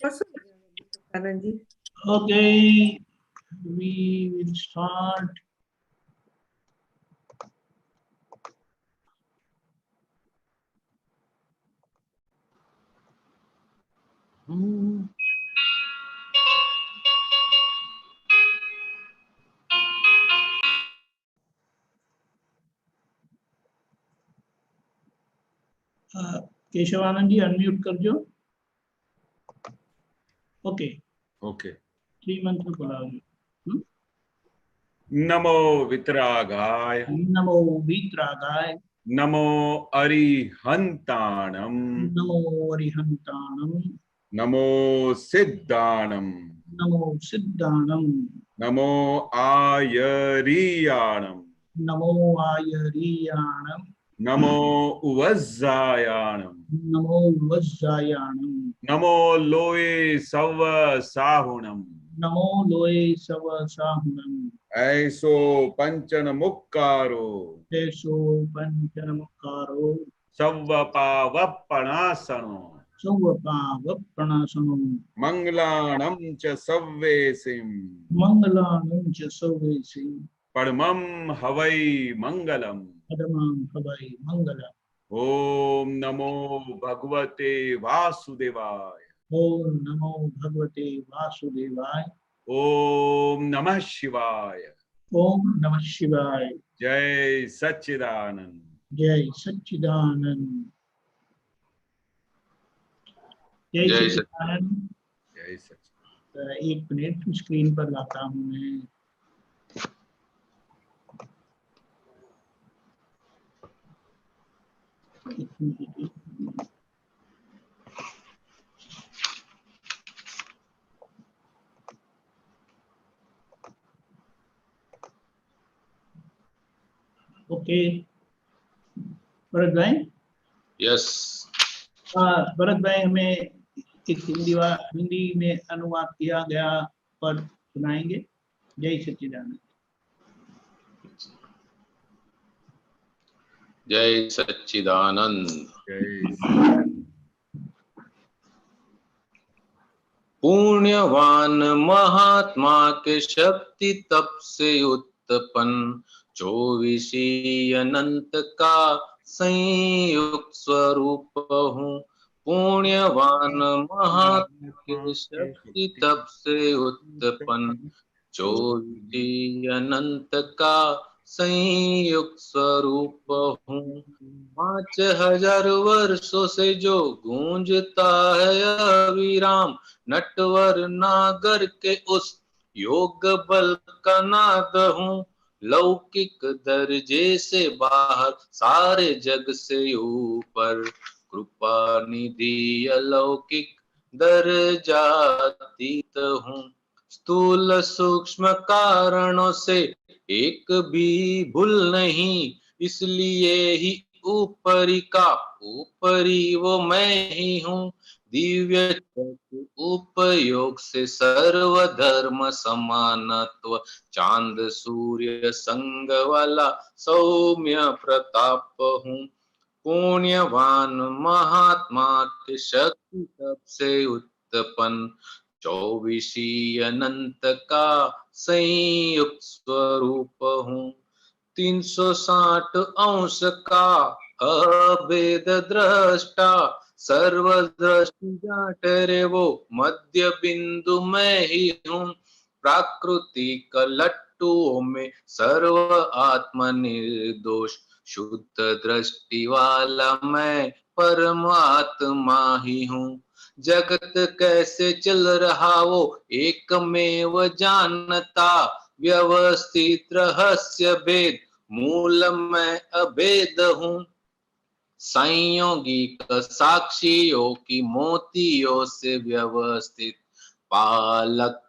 Anand ji. Okay, we will start. Keshavanand ji unmute कर दो। Okay okay. श्रीमंत्र बोलाओ। नमो वितरागाय, नमो वीतरागाय, नमो अरिहंताणम, नमो अरिहंताणम, नमो सिद्धाणम, नमो सिद्धाणम, नमो आयरियाणम, नमो आयरियाणम, नमो उवज्जायाणम, नमो वज्रायाणम, नमो लोए सव साहुणम, नमो लोए सव साहुणम, ऐसो पंचन मुक्कारो, तेसो पंचनमकारो, सव्वपावप्पणासनो, सौवपावप्रणसनो, मंगलाणं च सव्वेसिं, मंगलानं च सौवेसि, परमं हवै मंगलम्। पदमां हवै मंगलम्। ओम नमो भगवते वासुदेवाय, ओम नमो भगवते वासुदेवाय, ओम नमः शिवाय, ओम नमः शिवाय। जय सच्चिदानंद। जय सच्चिदानंद। जय जय सच्चिदानंद। जय सच्चिदानंद। एक मिनट स्क्रीन पर लाता हूँ मैं। ओके भरत भाई। यस। भरत भाई हमें एक हिंदी में अनुवाद किया गया पद सुनाएंगे। जय सच्चिदानंद। जय सच्चिदानंद। पुण्यवान महात्मा के शक्ति तप से उत्पन्न 24 अनंत का संयुक्त स्वरूप हूँ। पुण्यवान महात्मा के शक्ति तप से उत्पन्न 24 अनंत का संयुक्त स्वरूप हूँ। 5000 वर्षों से जो गूंजता है अविराम नटवर नागर के उस योग बल का नाद हूँ। लौकिक दर्जे से बाहर सारे जग से ऊपर कृपा निधि अलौकिक दर्जातीत हूँ। स्थूल सूक्ष्म कारणों से एक भी भूल नहीं, इसलिए ही ऊपरी का ऊपरी वो मैं ही हूँ। दिव्य उपयोग से सर्वधर्म समानत्व चांद सूर्य संग वाला सौम्य प्रताप हूँ। पुण्यवान महात्मा के शक्ति तप से उत्पन्न 24 अनंत का संयुक्त स्वरूप हूँ। 360 अंश का अभेद दृष्टा सर्वदृष्टि जाटे वो मध्य बिंदु मैं ही हूँ। प्राकृतिक लट्टुओं में सर्व आत्म निर्दोष शुद्ध दृष्टि वाला मैं परमात्मा ही हूँ। जगत कैसे चल रहा वो एकमेव जानता, व्यवस्थित रहस्य भेद मूल मैं अभेद हूँ। संयोगिक साक्षियों की मोतियों से व्यवस्थित पालक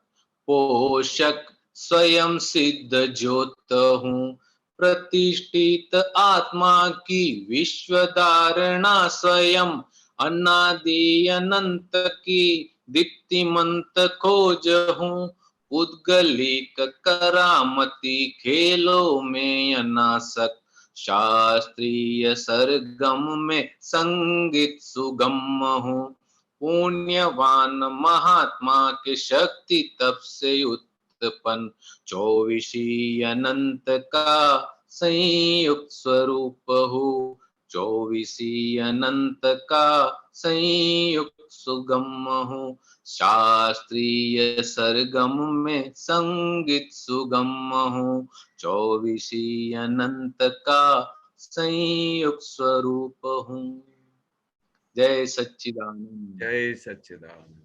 पोषक स्वयं सिद्ध ज्योत हूँ। प्रतिष्ठित आत्मा की विश्व धारणा स्वयं अनादि अनंत की दीप्तिमंत खोज हूँ। उद्गलिक करामती खेलों में अनासक्त शास्त्रीय सरगम में संगीत सुगम हूँ। पुण्यवान महात्मा के शक्ति तप से उत्पन्न 24 अनंत का संयुक्त स्वरूप हूँ। 24 अनंत का संयुक्त सुगम हूँ। शास्त्रीय सरगम में संगीत सुगम हूँ। 24 अनंत का संयुक्त स्वरूप हूँ। जय सच्चिदानंद। जय सच्चिदानंद।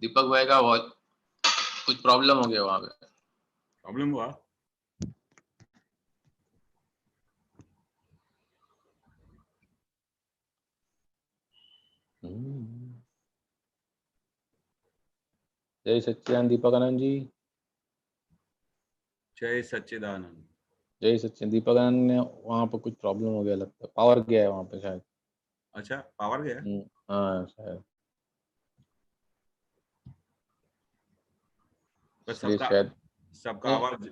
दीपक भाई का बहुत कुछ प्रॉब्लम हो गया वहां पे। प्रॉब्लम हुआ? जय सच्चिदानंद दीपक आनंद जी। जय सच्चिदानंद। जय सच्चिदानंद दीपक आनंद ने वहां पर कुछ प्रॉब्लम हो गया लगता है, पावर गया है वहां पे शायद। अच्छा, पावर गया? हाँ शायद, पर इसलिए शायद सबका आवाज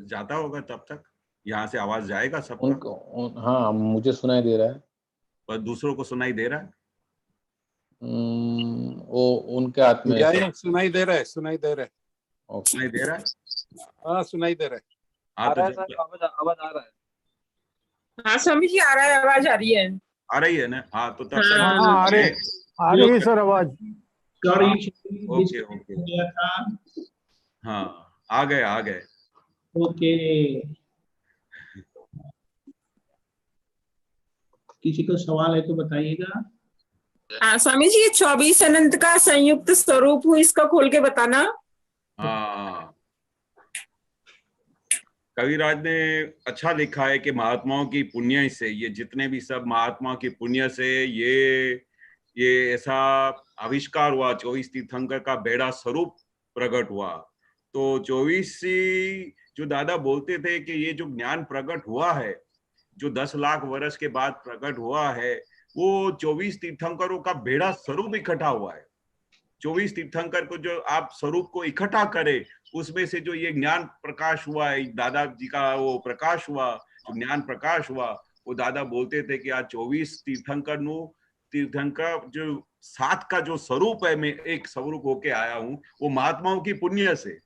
जाता होगा तब तक। यहाँ से आवाज जाएगा सबका? उनको हाँ मुझे सुनाई दे रहा है, पर दूसरों को सुनाई दे रहा है? वो उनके हाथ में जय सुनाई दे रहा है, सुनाई दे रहा है। ओके। सुनाई दे रहा है? हाँ सुनाई दे रहा है। हाँ, आ तो रहा है सर, आवाज आ रहा है। हाँ स्वामी जी आ रहा है, आवाज आ रही है। आ रही है ना? हाँ, तो तब हाँ, सब हाँ आ रही है सर आवाज। Sorry, okay okay. गया था। हाँ, आ गए। ओके, किसी को सवाल है तो बताइएगा। हाँ स्वामी जी, 24 अनंत का संयुक्त स्वरूप हूँ, इसका खोल के बताना। हाँ, कविराज ने अच्छा लिखा है कि महात्माओं की पुण्य से, ये जितने भी सब महात्माओं की पुण्य से ये ऐसा आविष्कार हुआ, 24 तीर्थंकर का बेड़ा स्वरूप प्रकट हुआ। तो 24 जो दादा बोलते थे कि ये जो ज्ञान प्रकट हुआ है, जो 10 लाख वर्ष के बाद प्रकट हुआ है, वो 24 तीर्थंकरों का बेड़ा स्वरूप इकट्ठा हुआ है। 24 तीर्थंकर को जो आप स्वरूप को इकट्ठा करे, उसमें से जो ये ज्ञान प्रकाश हुआ है, दादाजी का वो प्रकाश हुआ, जो ज्ञान प्रकाश हुआ, वो दादा बोलते थे कि आज 24 तीर्थंकर जो 7 का जो स्वरूप है, मैं एक स्वरूप होके आया हूँ, वो महात्माओं की पुण्य से।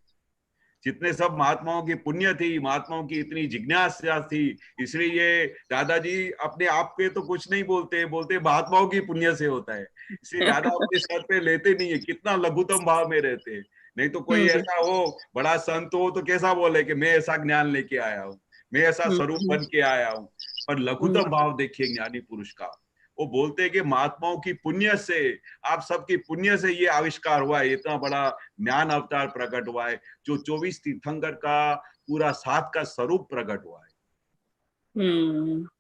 जितने सब महात्माओं की पुण्य थी, महात्माओं की इतनी जिज्ञासा थी, इसलिए ये दादाजी अपने आप पे तो कुछ नहीं बोलते महात्माओं की पुण्य से होता है। इसलिए दादा अपने सर पे लेते नहीं है, कितना लघुतम भाव में रहते हैं। नहीं तो कोई ऐसा हो बड़ा संत हो तो कैसा बोले कि मैं ऐसा ज्ञान लेके आया हूँ, मैं ऐसा स्वरूप बन के आया हूँ। पर लघुतम भाव देखिए ज्ञानी पुरुष का, वो बोलते हैं कि महात्माओं की पुण्य से, आप सबकी पुण्य से ये आविष्कार हुआ है, इतना बड़ा ज्ञान अवतार प्रकट हुआ है, जो 24 तीर्थंकर का पूरा 7 का स्वरूप प्रकट हुआ है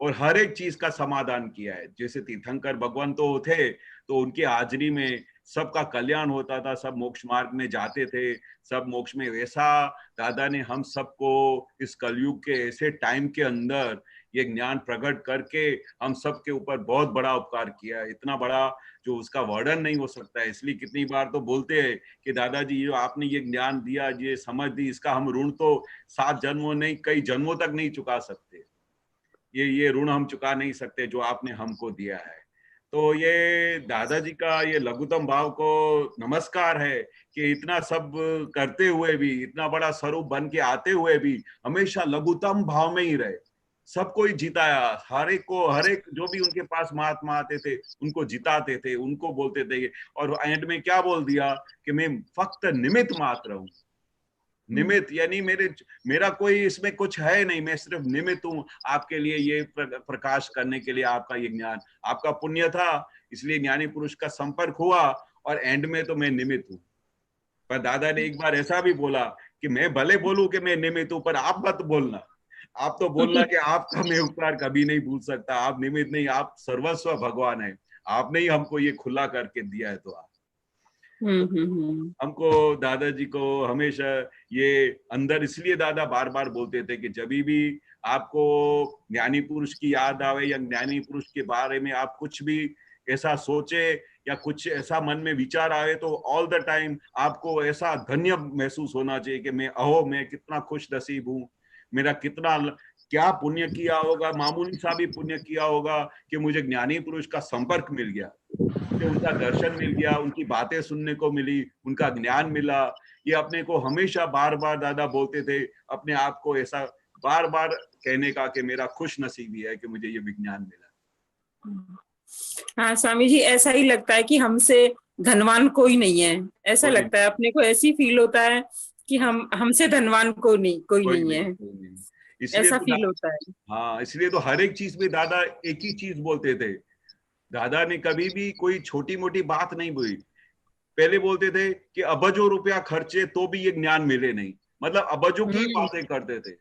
और हर एक चीज का समाधान किया है। जैसे तीर्थंकर भगवान तो थे, तो उनकी हाजिरी में सबका कल्याण होता था, सब मोक्ष मार्ग में जाते थे, सब मोक्ष में। वैसा दादा ने हम सबको इस कलयुग के ऐसे टाइम के अंदर ये ज्ञान प्रकट करके हम सब के ऊपर बहुत बड़ा उपकार किया है, इतना बड़ा जो उसका वर्णन नहीं हो सकता है। इसलिए कितनी बार तो बोलते हैं कि दादाजी जो आपने ये ज्ञान दिया, ये समझ दी, इसका हम ऋण तो 7 जन्मों नहीं, कई जन्मों तक नहीं चुका सकते। ये ऋण हम चुका नहीं सकते जो आपने हमको दिया है। तो ये दादाजी का ये लघुतम भाव को नमस्कार है कि इतना सब करते हुए भी, इतना बड़ा स्वरूप बन के आते हुए भी हमेशा लघुतम भाव में ही रहे, सबको ही जिताया। हर एक को, हर एक जो भी उनके पास महात्मा आते थे उनको जिताते थे, उनको बोलते थे। और एंड में क्या बोल दिया कि मैं फक्त निमित्त मात्र हूँ। निमित्त यानी मेरा कोई इसमें कुछ है नहीं, मैं सिर्फ निमित्त हूँ आपके लिए ये प्रकाश करने के लिए। आपका ये ज्ञान आपका पुण्य था, इसलिए ज्ञानी पुरुष का संपर्क हुआ, और एंड में तो मैं निमित्त हूँ। पर दादा ने एक बार ऐसा भी बोला कि मैं भले बोलूं कि मैं निमित्त हूँ, पर आप मत बोलना। आप तो बोलना कि आपका मैं उपकार कभी नहीं भूल सकता, आप निमित्त नहीं, आप सर्वस्व भगवान है, आपने ही हमको ये खुला करके दिया है। तो आप हमको, दादाजी को हमेशा ये अंदर, इसलिए दादा बार बार बोलते थे कि जब भी आपको ज्ञानी पुरुष की याद आवे या ज्ञानी पुरुष के बारे में आप कुछ भी ऐसा सोचे या कुछ ऐसा मन में विचार आए, तो ऑल द टाइम आपको ऐसा धन्य महसूस होना चाहिए कि मैं कितना खुश नसीब हूँ, मेरा कितना क्या पुण्य किया होगा, मामूली सा भी पुण्य किया होगा कि मुझे ज्ञानी पुरुष का संपर्क मिल गया, मुझे उनका दर्शन मिल गया, उनकी बातें सुनने को मिली, उनका ज्ञान मिला। ये अपने को हमेशा बार बार दादा बोलते थे, अपने आप को ऐसा बार बार कहने का कि मेरा खुश नसीबी है कि मुझे ये विज्ञान मिला। हाँ स्वामी जी, ऐसा ही लगता है कि हमसे धनवान कोई नहीं है, ऐसा कोई लगता है, अपने को ऐसी फील होता है कि हमसे धनवान कोई नहीं है, कोई नहीं। इसलिए ऐसा तो फील होता है। हाँ, इसलिए तो हर एक चीज में दादा एक ही चीज बोलते थे। दादा ने कभी भी कोई छोटी मोटी बात नहीं बोली। पहले बोलते थे कि अबजो रुपया खर्चे तो भी ये ज्ञान मिले नहीं, मतलब अबजो की बातें करते थे।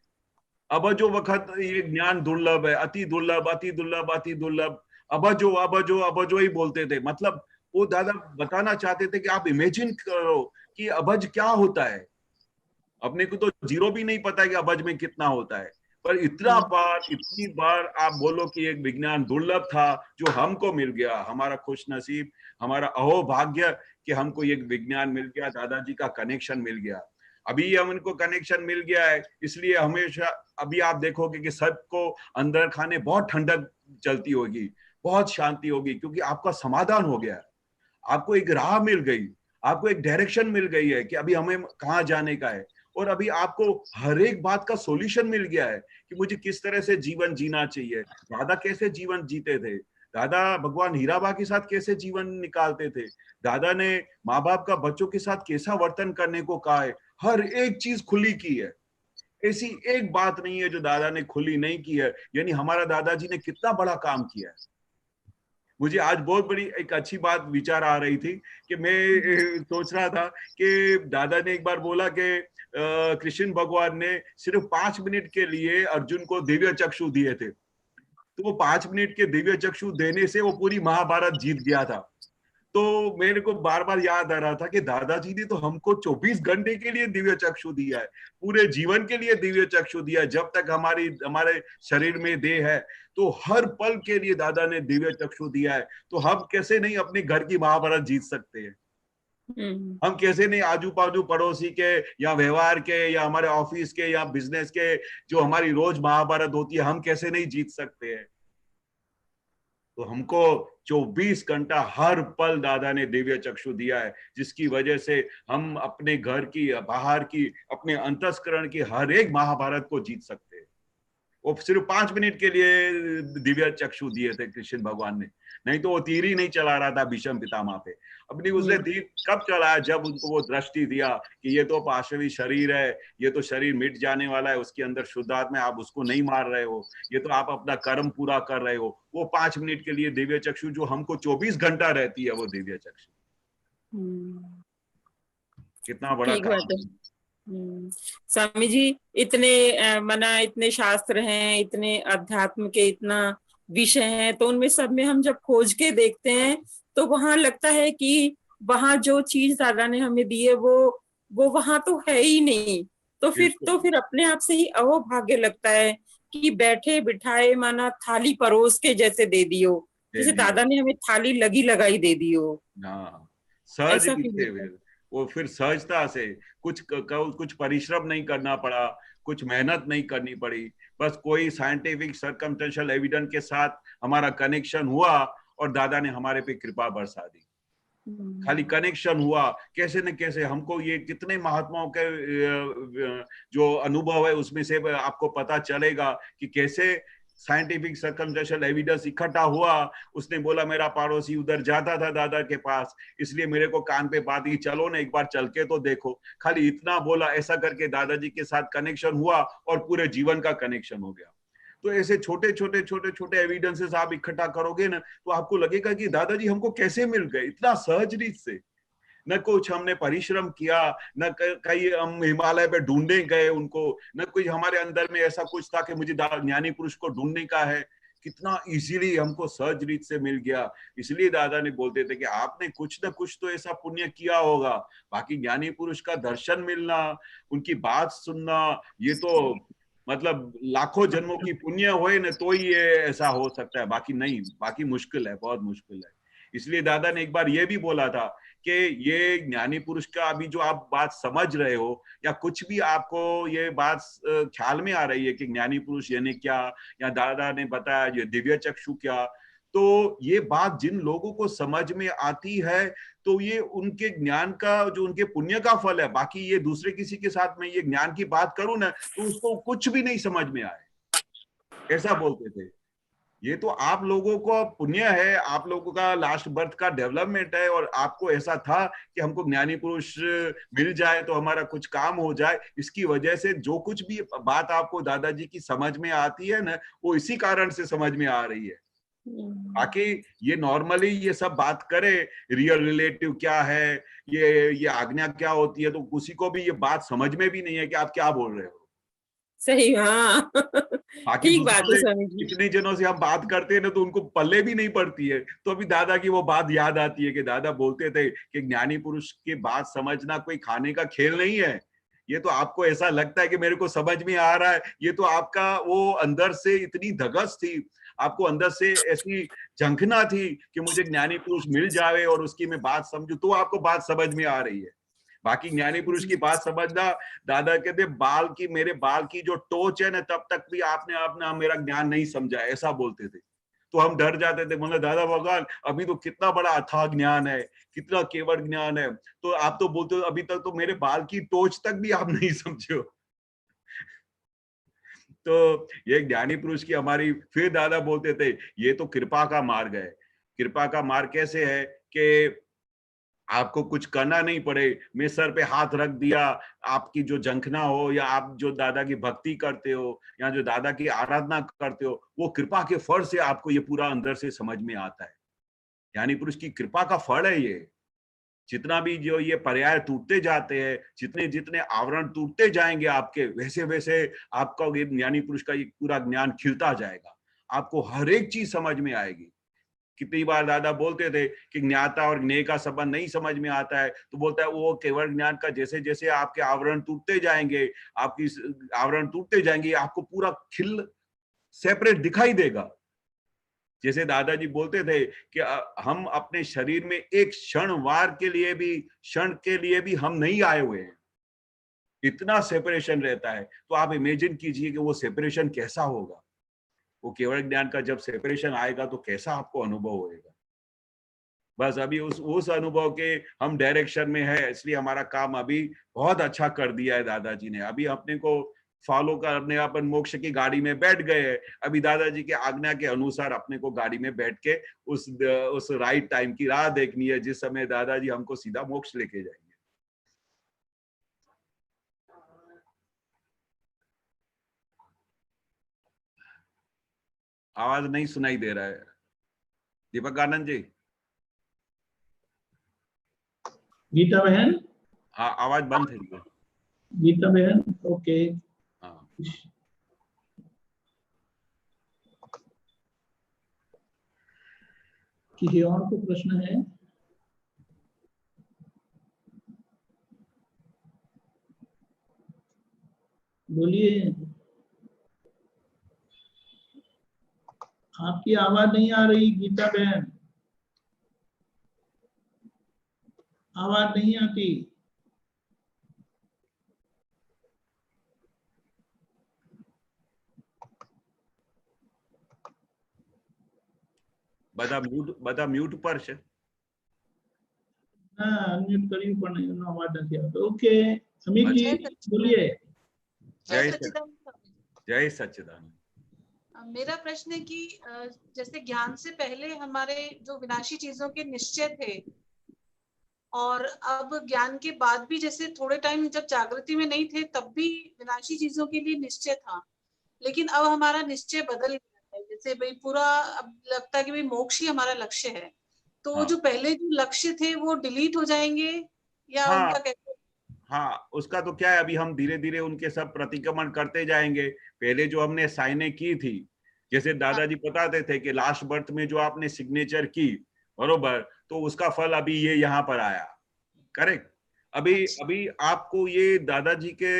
अबजो वक्त ये ज्ञान दुर्लभ है, अति दुर्लभ, अति दुर्लभ, अति दुर्लभ। अबजो अबजो अबजो ही बोलते थे। मतलब वो दादा बताना चाहते थे कि आप इमेजिन करो कि अबज क्या होता है। अपने को तो जीरो भी नहीं पता है कि अबज में कितना होता है, पर इतनी बार आप बोलो कि एक विज्ञान दुर्लभ था जो हमको मिल गया। हमारा खुश नसीब, हमारा अहोभाग्य कि हमको एक विज्ञान मिल गया, दादाजी का कनेक्शन मिल गया। अभी हम इनको कनेक्शन मिल गया है, इसलिए हमेशा अभी आप देखोगे कि सबको अंदर खाने बहुत ठंडक चलती होगी, बहुत शांति होगी, क्योंकि आपका समाधान हो गया है। आपको एक राह मिल गई, आपको एक डायरेक्शन मिल गई है कि अभी हमें कहाँ जाने का है। और अभी आपको हर एक बात का सॉल्यूशन मिल गया है कि मुझे किस तरह से जीवन जीना चाहिए। दादा कैसे जीवन जीते थे, दादा भगवान हीराबा के साथ कैसे जीवन निकालते थे, दादा ने माँ बाप का बच्चों के साथ कैसा वर्तन करने को कहा है, हर एक चीज खुली की है। ऐसी एक बात नहीं है जो दादा ने खुली नहीं की है। यानी हमारा दादाजी ने कितना बड़ा काम किया है। मुझे आज बहुत बड़ी एक अच्छी बात विचार आ रही थी कि मैं सोच रहा था कि दादा ने एक बार बोला कि कृष्ण भगवान ने सिर्फ 5 मिनट के लिए अर्जुन को दिव्य चक्षु दिए थे, तो वो 5 मिनट के दिव्य चक्षु देने से वो पूरी महाभारत जीत गया था। तो मेरे को बार बार याद आ रहा था कि दादाजी ने तो हमको 24 घंटे के लिए दिव्य चक्षु दिया है, पूरे जीवन के लिए दिव्य चक्षु दिया है। जब तक हमारे शरीर में देह है तो हर पल के लिए दादा ने दिव्य चक्षु दिया है। तो हम कैसे नहीं अपने घर की महाभारत जीत सकते हैं? हम कैसे नहीं आजू बाजू पड़ोसी के या व्यवहार के या हमारे ऑफिस के या बिजनेस के जो हमारी रोज महाभारत होती है, हम कैसे नहीं जीत सकते हैं? तो हमको 24 घंटा हर पल दादा ने दिव्य चक्षु दिया है, जिसकी वजह से हम अपने घर की, बाहर की, अपने अंतस्करण की हर एक महाभारत को जीत सकते हैं। वो सिर्फ 5 मिनट के लिए दिव्य चक्षु दिए थे कृष्ण भगवान ने, नहीं तो वो तीर ही नहीं चला रहा था भीष्म पितामह पे। अपनी उसने तीर कब चलाया? जब उनको वो दृष्टि दिया कि ये तो पाशवी शरीर है, ये तो शरीर मिट जाने वाला है, उसके अंदर शुद्ध आत्मा है, आप उसको नहीं मार रहे हो, ये तो आप अपना कर्म पूरा कर रहे हो। वो 5 मिनट के लिए दिव्य चक्षु जो हमको 24 घंटा रहती है, वो दिव्य चक्षु कितना बड़ा ठीक बात है। स्वामी जी, इतने शास्त्र हैं, इतने अध्यात्म के इतना विषय हैं, तो उनमें सब में हम जब खोज के देखते हैं तो वहां लगता है कि वहां जो चीज दादा ने हमें दी है वो वहां तो है ही नहीं। तो फिर अपने आप से ही अहोभाग्य लगता है कि बैठे बिठाए माना थाली परोस के जैसे दे दियो, जैसे दादा ने हमें थाली लगी लगाई दे दियो। सहज वो फिर सहजता से कुछ परिश्रम नहीं करना पड़ा, कुछ मेहनत नहीं करनी पड़ी, बस कोई साइंटिफिक सर्कमस्टेंशियल एविडेंस के साथ हमारा कनेक्शन हुआ और दादा ने हमारे पे कृपा बरसा दी। खाली कनेक्शन हुआ, कैसे न कैसे हमको ये कितने महात्माओं के जो अनुभव है उसमें से आपको पता चलेगा कि कैसे साइंटिफिक सर्कमस्टेंशियल एविडेंस इकट्ठा हुआ। उसने बोला मेरा पड़ोसी उधर जाता था दादा के पास, इसलिए मेरे को कान पे बात की, चलो ना एक बार चल के तो देखो। खाली इतना बोला, ऐसा करके दादाजी के साथ कनेक्शन हुआ और पूरे जीवन का कनेक्शन हो गया। तो ऐसे छोटे छोटे एविडेंसेस आप इकट्ठा करोगे ना, तो आपको लगेगा कि दादाजी हमको कैसे मिल गए इतना सहज रीत से। न कुछ हमने परिश्रम किया, न कहीं हम हिमालय पे ढूंढने गए उनको, न कुछ हमारे अंदर में ऐसा कुछ था कि मुझे ज्ञानी पुरुष को ढूंढने का है। कितना इजीली हमको सहज रीत से मिल गया। इसलिए दादा ने बोलते थे कि आपने कुछ न कुछ तो ऐसा पुण्य किया होगा, बाकी ज्ञानी पुरुष का दर्शन मिलना, उनकी बात सुनना, ये तो मतलब लाखों जन्मों की पुण्य होए न तो ही ये ऐसा हो सकता है, बाकी नहीं, बाकी मुश्किल है, बहुत मुश्किल है। इसलिए दादा ने एक बार ये भी बोला था कि ये ज्ञानी पुरुष का अभी जो आप बात समझ रहे हो या कुछ भी आपको ये बात ख्याल में आ रही है कि ज्ञानी पुरुष यानी क्या, या दादा ने बताया ये दिव्य चक्षु क्या, तो ये बात जिन लोगों को समझ में आती है तो ये उनके ज्ञान का, जो उनके पुण्य का फल है। बाकी ये दूसरे किसी के साथ में ये ज्ञान की बात करूं ना तो उसको कुछ भी नहीं समझ में आए, ऐसा बोलते थे। ये तो आप लोगों को पुण्य है, आप लोगों का लास्ट बर्थ का डेवलपमेंट है, और आपको ऐसा था कि हमको ज्ञानी पुरुष मिल जाए तो हमारा कुछ काम हो जाए। इसकी वजह से जो कुछ भी बात आपको दादाजी की समझ में आती है ना, वो इसी कारण से समझ में आ रही है। बाकी ये नॉर्मली ये सब बात करे रियल रिलेटिव क्या है, ये आज्ञा क्या होती है, तो किसी को भी ये बात समझ में भी नहीं है कि आप क्या बोल रहे हो। सही, हाँ बाकी ठीक बात है स्वामी जी। इतने जनों से हम बात करते हैं ना तो उनको पल्ले भी नहीं पड़ती है, तो अभी दादा की वो बात याद आती है कि दादा बोलते थे कि ज्ञानी पुरुष की बात समझना कोई खाने का खेल नहीं है। ये तो आपको ऐसा लगता है कि मेरे को समझ में आ रहा है, ये तो आपका वो अंदर से इतनी धगस थी, आपको अंदर से ऐसी झंखना थी कि मुझे ज्ञानी पुरुष मिल जाए और उसकी मैं बात समझूं, तो आपको बात समझ में आ रही है। बाकी ज्ञानी पुरुष की बात समझना, दादा कहते मेरे बाल की जो टोच है ना, तब तक भी आपने अपना मेरा ज्ञान नहीं समझा, ऐसा बोलते थे। तो हम डर जाते थे, मतलब दादा भगवान अभी तो कितना बड़ा अथाह ज्ञान है, कितना केवल ज्ञान है, तो आप तो बोलते हो अभी तक तो मेरे बाल की टोच तक भी आप नहीं समझे हो। तो ये ज्ञानी पुरुष की हमारी, फिर दादा बोलते थे ये तो कृपा का मार्ग है। कृपा का मार्ग कैसे है कि आपको कुछ करना नहीं पड़े, मैं सर पे हाथ रख दिया, आपकी जो झंखना हो या आप जो दादा की भक्ति करते हो या जो दादा की आराधना करते हो, वो कृपा के फल से आपको ये पूरा अंदर से समझ में आता है। ज्ञानी पुरुष की कृपा का फल है ये। जितना भी जो ये पर्याय टूटते जाते हैं, जितने जितने आवरण टूटते जाएंगे आपके, वैसे वैसे आपका ये ज्ञानी पुरुष का ये पूरा ज्ञान खिलता जाएगा, आपको हर एक चीज समझ में आएगी। कितनी बार दादा बोलते थे कि ज्ञाता और ज्ञेय का संबंध नहीं समझ में आता है, तो बोलता है वो केवल ज्ञान का जैसे जैसे आपके आवरण टूटते जाएंगे, आपकी आवरण टूटते जाएंगे, आपको पूरा खिल सेपरेट दिखाई देगा। जैसे दादाजी बोलते थे कि हम अपने शरीर में एक क्षण के लिए भी हम नहीं आए हुए हैं, इतना सेपरेशन रहता है। तो आप इमेजिन कीजिए कि वो सेपरेशन कैसा होगा, वो केवल ज्ञान का जब सेपरेशन आएगा तो कैसा आपको अनुभव होएगा। बस अभी उस अनुभव के हम डायरेक्शन में है, इसलिए हमारा काम अभी बहुत अच्छा कर दिया है दादाजी ने। अभी अपने को फॉलो करने अपन मोक्ष की गाड़ी में बैठ गए हैं। अभी दादाजी के आज्ञा के अनुसार अपने को गाड़ी में बैठ के उस राइट टाइम की राह देखनी है, जिस समय दादाजी हमको सीधा मोक्ष लेके जाएंगे। आवाज नहीं सुनाई दे रहा है दीपक आनंद जी। गीता बहन, हाँ आवाज बंद है गीता बहन, ओके। हाँ किसी और को प्रश्न है? बोलिए, आपकी आवाज नहीं आ रही गीता बहन, आवाज नहीं आती। બધા મ્યુટ પર છે। हाँ, अनम्यूट करी पर नहीं, आवाज नहीं आती। ओके, अमित जी बोलिए। जय सच्चिदानंद। मेरा प्रश्न है कि जैसे ज्ञान से पहले हमारे जो विनाशी चीजों के निश्चय थे, और अब ज्ञान के बाद भी जैसे थोड़े टाइम जब जागृति में नहीं थे तब भी विनाशी चीजों के लिए निश्चय था, लेकिन अब हमारा निश्चय बदल गया है। जैसे भाई पूरा अब लगता है कि भाई मोक्ष ही हमारा लक्ष्य है, तो हाँ। जो पहले जो लक्ष्य थे वो डिलीट हो जाएंगे या हाँ। उनका कैसे? हाँ, उसका तो क्या है, अभी हम धीरे धीरे उनके सब प्रतिक्रमण करते जाएंगे। पहले जो हमने साइनें की थी, जैसे दादाजी बताते थे कि लास्ट बर्थ में जो आपने सिग्नेचर की, बरोबर, तो उसका फल अभी ये यहाँ पर आया, करेक्ट। अभी आपको ये दादाजी के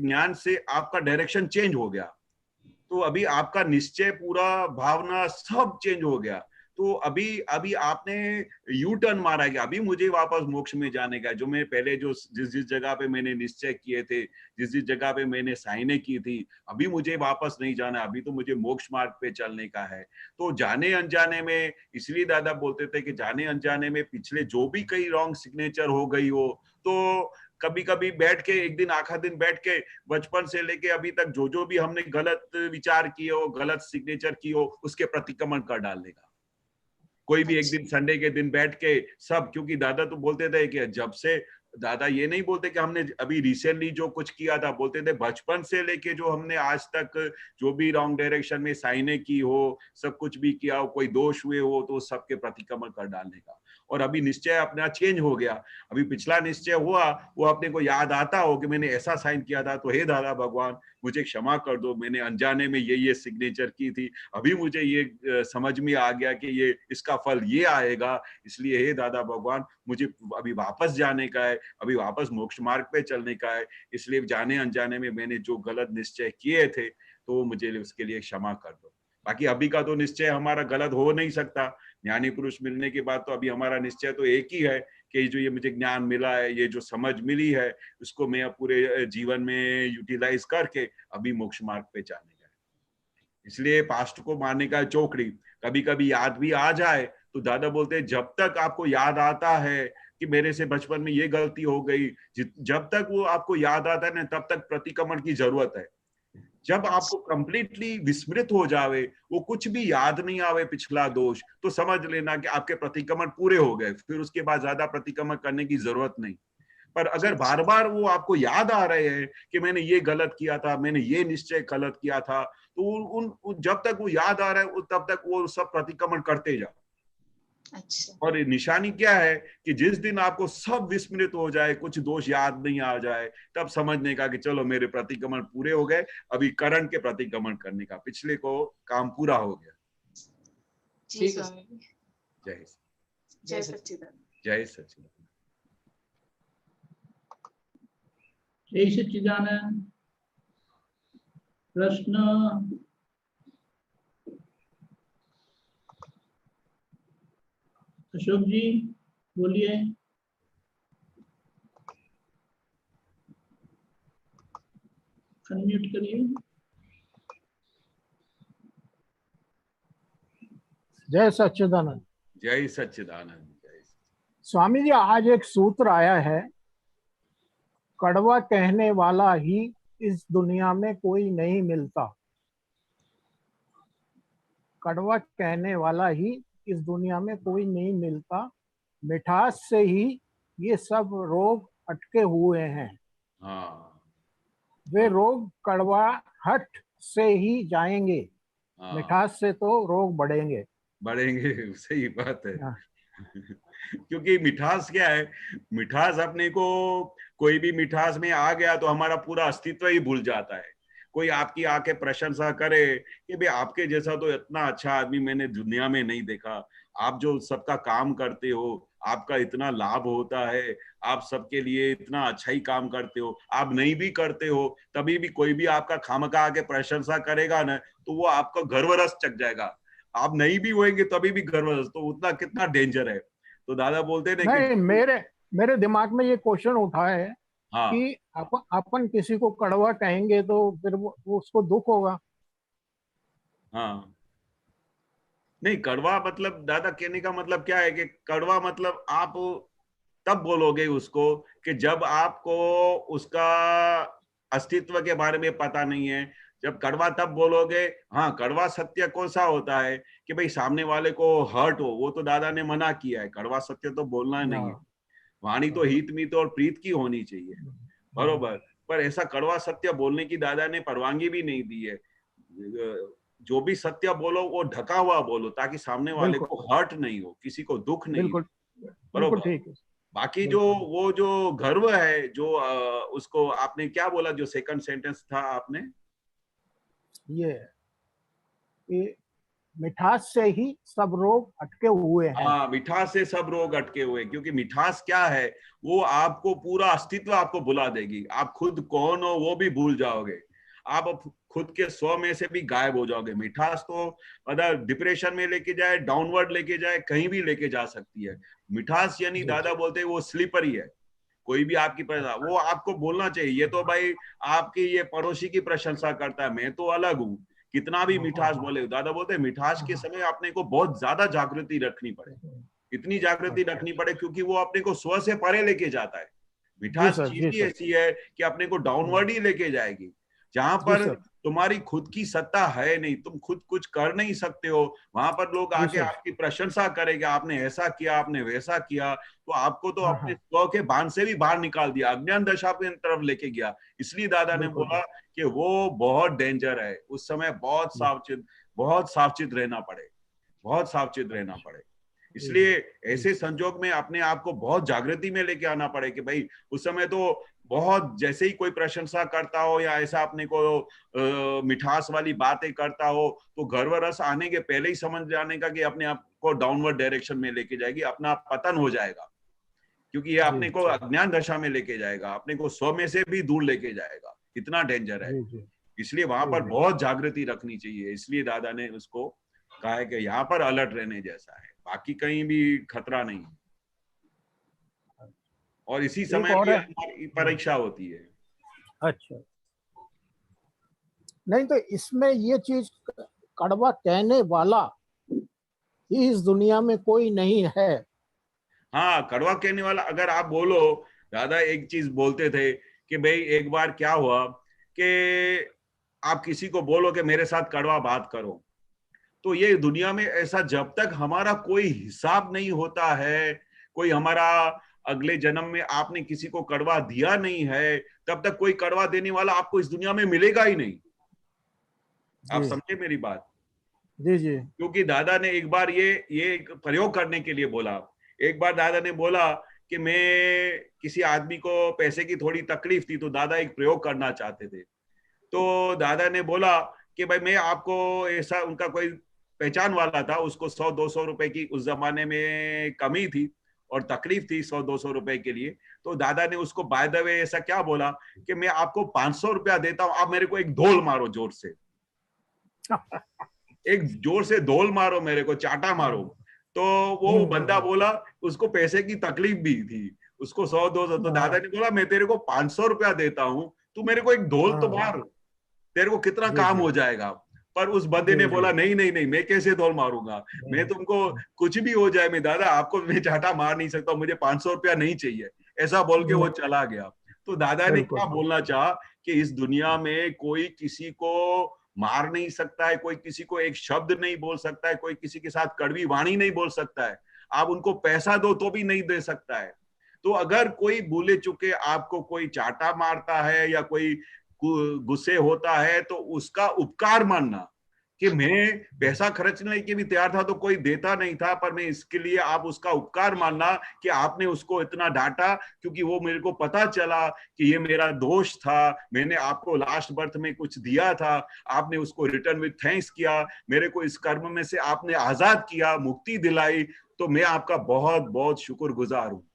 ज्ञान से आपका डायरेक्शन चेंज हो गया, तो अभी आपका निश्चय, पूरा भावना सब चेंज हो गया। तो अभी अभी आपने यू टर्न मारा कि अभी मुझे वापस मोक्ष में जाने का है। जो मैं पहले जो जिस जगह पे मैंने निश्चय किए थे, जिस जगह पे मैंने साइनें की थी, अभी मुझे वापस नहीं जाना, अभी तो मुझे मोक्ष मार्ग पे चलने का है। तो जाने अनजाने में, इसलिए दादा बोलते थे कि जाने अनजाने में पिछले जो भी कई रॉन्ग सिग्नेचर हो गई हो, तो कभी कभी बैठ के एक दिन आखा दिन बैठ के बचपन से लेके अभी तक जो भी हमने गलत विचार किए हो, गलत सिग्नेचर की हो, उसके प्रतिक्रमण कर डालने का। कोई भी एक दिन संडे के दिन बैठ के सब, क्योंकि दादा तो बोलते थे कि जब से, दादा ये नहीं बोलते कि हमने अभी रिसेंटली जो कुछ किया था, बोलते थे बचपन से लेके जो हमने आज तक जो भी रॉन्ग डायरेक्शन में साइनें की हो, सब कुछ भी किया हो, कोई दोष हुए हो, तो सबके प्रतिक्रमण कर डालने का। और अभी निश्चय अपना चेंज हो गया। अभी पिछला निश्चय हुआ, वो अपने को याद आता हो कि मैंने ऐसा साइन किया था, तो हे दादा भगवान मुझे क्षमा कर दो, मैंने अनजाने में ये सिग्नेचर की थी, अभी मुझे ये समझ में आ गया कि ये इसका फल ये आएगा, इसलिए हे दादा भगवान मुझे अभी वापस जाने का है, अभी वापस मोक्ष मार्ग पे चलने का है, इसलिए जाने अनजाने में मैंने जो गलत निश्चय किए थे, तो मुझे उसके लिए क्षमा कर दो। बाकी अभी का तो निश्चय हमारा गलत हो नहीं सकता। ज्ञानी पुरुष मिलने के बाद तो अभी हमारा निश्चय तो एक ही है कि जो ये मुझे ज्ञान मिला है, ये जो समझ मिली है, उसको मैं पूरे जीवन में यूटिलाइज करके अभी मोक्ष मार्ग पे जाने का है। इसलिए पास्ट को मारने का चौकड़ी, कभी कभी याद भी आ जाए तो दादा बोलते हैं जब तक आपको याद आता है कि मेरे से बचपन में ये गलती हो गई, जब तक वो आपको याद आता है ना, तब तक प्रतिक्रमण की जरूरत है। जब आपको कंप्लीटली विस्मृत हो जावे, वो कुछ भी याद नहीं आवे पिछला दोष, तो समझ लेना कि आपके प्रतिक्रमण पूरे हो गए, फिर उसके बाद ज्यादा प्रतिक्रमण करने की जरूरत नहीं। पर अगर बार बार वो आपको याद आ रहे हैं कि मैंने ये गलत किया था, मैंने ये निश्चय गलत किया था, तो जब तक वो याद आ रहा है तब तक वो सब प्रतिक्रमण करते जाओ। अच्छा। और निशानी क्या है कि जिस दिन आपको सब विस्मृत हो जाए, कुछ दोष याद नहीं आ जाए, तब समझने का कि चलो मेरे प्रतिक्रमण पूरे हो गए, अभी करंट के प्रतिक्रमण करने का, पिछले को काम पूरा हो गया। जी स्वामी जी। जय जय सच्चिदानंद। जय सच्चिदानंद। जय सच्चिदानंद। प्रश्न? अशोक जी बोलिए। अनम्यूट करिए। जय सच्चिदानंद। जय सच्चिदानंद। स्वामी जी, आज एक सूत्र आया है, कड़वा कहने वाला ही इस दुनिया में कोई नहीं मिलता। कड़वा कहने वाला ही इस दुनिया में कोई नहीं मिलता, मिठास से ही ये सब रोग अटके हुए हैं। हाँ, वे रोग कड़वाहट से ही जाएंगे, हाँ, मिठास से तो रोग बढ़ेंगे। बढ़ेंगे, सही बात है। हाँ। क्योंकि मिठास क्या है, मिठास अपने को, कोई भी मिठास में आ गया तो हमारा पूरा अस्तित्व ही भूल जाता है। कोई आपकी आके प्रशंसा करे कि भाई आपके जैसा तो इतना अच्छा आदमी मैंने दुनिया में नहीं देखा, आप जो सबका काम करते हो, आपका इतना लाभ होता है, आप सबके लिए इतना अच्छा ही काम करते हो, आप नहीं भी करते हो तभी भी कोई भी आपका खामखा आके प्रशंसा करेगा ना, तो वो आपका गर्वरस चक जाएगा। आप नहीं भी होएंगे तभी भी गर्वरस, तो उतना कितना डेंजर है। तो दादा बोलते हैं नहीं, कि मेरे दिमाग में ये क्वेश्चन उठा है हाँ, कि अपन किसी को कड़वा कहेंगे तो फिर वो उसको दुख होगा। हाँ, नहीं, कड़वा मतलब दादा कहने का मतलब क्या है कि कड़वा मतलब आप तब बोलोगे उसको कि जब आपको उसका अस्तित्व के बारे में पता नहीं है। जब कड़वा तब बोलोगे, हाँ, कड़वा सत्य कौन सा होता है कि भाई सामने वाले को हर्ट हो, वो तो दादा ने मना किया है, कड़वा सत्य तो बोलना नहीं है। वाणी तो हित मित और प्रीत की होनी चाहिए, बरोबर। पर ऐसा कड़वा सत्य बोलने की दादा ने परवानगी भी नहीं दी है। जो भी सत्य बोलो वो ढका हुआ बोलो, ताकि सामने वाले को हर्ट नहीं हो, किसी को दुख नहीं हो, बरोबर। ठीक है। बाकी जो वो जो गर्व है, जो उसको आपने क्या बोला, जो सेकंड सेंटेंस था आपने, ये मिठास से ही सब रोग अटके हुए हैं। हाँ, मिठास से सब रोग अटके हुए। क्योंकि मिठास क्या है, वो आपको पूरा अस्तित्व आपको भुला देगी, आप खुद कौन हो वो भी भूल जाओगे। आप खुद के स्व में से भी गायब हो जाओगे। मिठास तो अगर डिप्रेशन में लेके जाए, डाउनवर्ड लेके जाए, कहीं भी लेके जा सकती है। मिठास यानी दादा बोलते हैं वो स्लीपरी है। कोई भी आपकी वो आपको बोलना चाहिए, ये तो भाई आपकी ये पड़ोसी की प्रशंसा करता है, मैं तो अलग हूँ, कितना भी मिठास बोले। दादा बोलते हैं मिठास के समय अपने को बहुत ज्यादा जागृति रखनी पड़े, इतनी जागृति रखनी पड़े, क्योंकि वो अपने को स्व से परे लेके जाता है। मिठास चीज ही ऐसी है कि अपने को डाउनवर्ड ही लेके जाएगी। जहां पर तुम्हारी खुद की सत्ता है नहीं, तुम खुद कुछ कर नहीं सकते हो, वहां पर लोग आके आपकी प्रशंसा करेंगे, आपने ऐसा किया, आपने वैसा किया, तो आपको तो अपने स्व के बांध से भी बाहर निकाल दिया, अज्ञान दशा की तरफ लेके गया। इसलिए दादा ने बोला कि वो बहुत डेंजर है, उस समय बहुत सावचेत रहना पड़े, बहुत सावचेत रहना पड़े। इसलिए ऐसे संजोग में अपने आप को बहुत जागृति में लेके आना पड़े कि भाई उस समय तो बहुत, जैसे ही कोई प्रशंसा करता हो या ऐसा अपने को मिठास वाली बातें करता हो, तो गर्व रस आने के पहले ही समझ जाने का कि अपने आप को डाउनवर्ड डायरेक्शन में लेके जाएगी, अपना पतन हो जाएगा, क्योंकि ये अपने को अज्ञान दशा में लेके जाएगा, अपने को स्व में से भी दूर लेके जाएगा, इतना डेंजर है। इसलिए वहां पर बहुत जागृति रखनी चाहिए। इसलिए दादा ने उसको कहा है कि यहाँ पर अलर्ट रहने जैसा है, बाकी कहीं भी खतरा नहीं है। और इसी समय भी हमारी परीक्षा होती है। अच्छा, नहीं तो इसमें ये चीज, कड़वा कहने वाला ही इस दुनिया में कोई नहीं है। हाँ, कड़वा कहने वाला, अगर आप बोलो, दादा एक चीज बोलते थे कि भाई एक बार क्या हुआ कि आप किसी को बोलो कि मेरे साथ कड़वा बात करो, तो ये दुनिया में ऐसा, जब तक हमारा कोई हिसाब नहीं होता है, कोई हमारा अगले जन्म में आपने किसी को कड़वा दिया नहीं है, तब तक कोई कड़वा देने वाला आपको इस दुनिया में मिलेगा ही नहीं। आप समझे मेरी बात? जी जी। क्योंकि दादा ने एक बार ये प्रयोग करने के लिए बोला। एक बार दादा ने बोला कि मैं किसी आदमी को पैसे की थोड़ी तकलीफ थी, तो दादा एक प्रयोग करना चाहते थे। तो दादा ने बोला कि भाई मैं आपको ऐसा, उनका कोई पहचान वाला था, उसको 100-200 रुपए की उस जमाने में कमी थी और तकलीफ थी 100-200 रुपए के लिए। तो दादा ने उसको बाय द वे ऐसा क्या बोला कि मैं आपको 500 रुपया देता हूं, आप मेरे को एक धोल मारो जोर से, एक जोर से धोल मारो, मेरे को चाटा मारो। तो वो बंदा बोला, उसको पैसे की तकलीफ भी थी, उसको 100-200, तो दादा ने बोला मैं तेरे को 500 रुपया देता हूं, तू मेरे को एक धोल तो मार, तेरे को कितना काम हो जाएगा। पर उस बंदे ने बोला नहीं नहीं नहीं, मैं कैसे धोल मारूंगा, मैं तुमको कुछ भी हो जाए, मैं दादा आपको मैं चाटा मार नहीं सकता, मुझे 500 रुपया नहीं चाहिए, ऐसा बोल के वो चला गया। तो दादा ने क्या बोलना चाहा कि इस दुनिया में कोई किसी को मार नहीं सकता है, कोई किसी को एक शब्द नहीं बोल सकता है, कोई किसी के साथ कड़वी वाणी नहीं बोल सकता है, आप उनको पैसा दो तो भी नहीं दे सकता है। तो अगर कोई भूले चुके आपको कोई चाटा मारता है या कोई गुस्से होता है, तो उसका उपकार मानना कि मैं पैसा खर्चने के भी तैयार था तो कोई देता नहीं था, पर मैं इसके लिए, आप उसका उपकार मानना कि आपने उसको इतना डांटा, क्योंकि वो मेरे को पता चला कि ये मेरा दोष था, मैंने आपको लास्ट बर्थ में कुछ दिया था, आपने उसको रिटर्न विद थैंक्स किया, मेरे को इस कर्म में से आपने आजाद किया, मुक्ति दिलाई, तो मैं आपका बहुत बहुत शुक्रगुजार हूँ।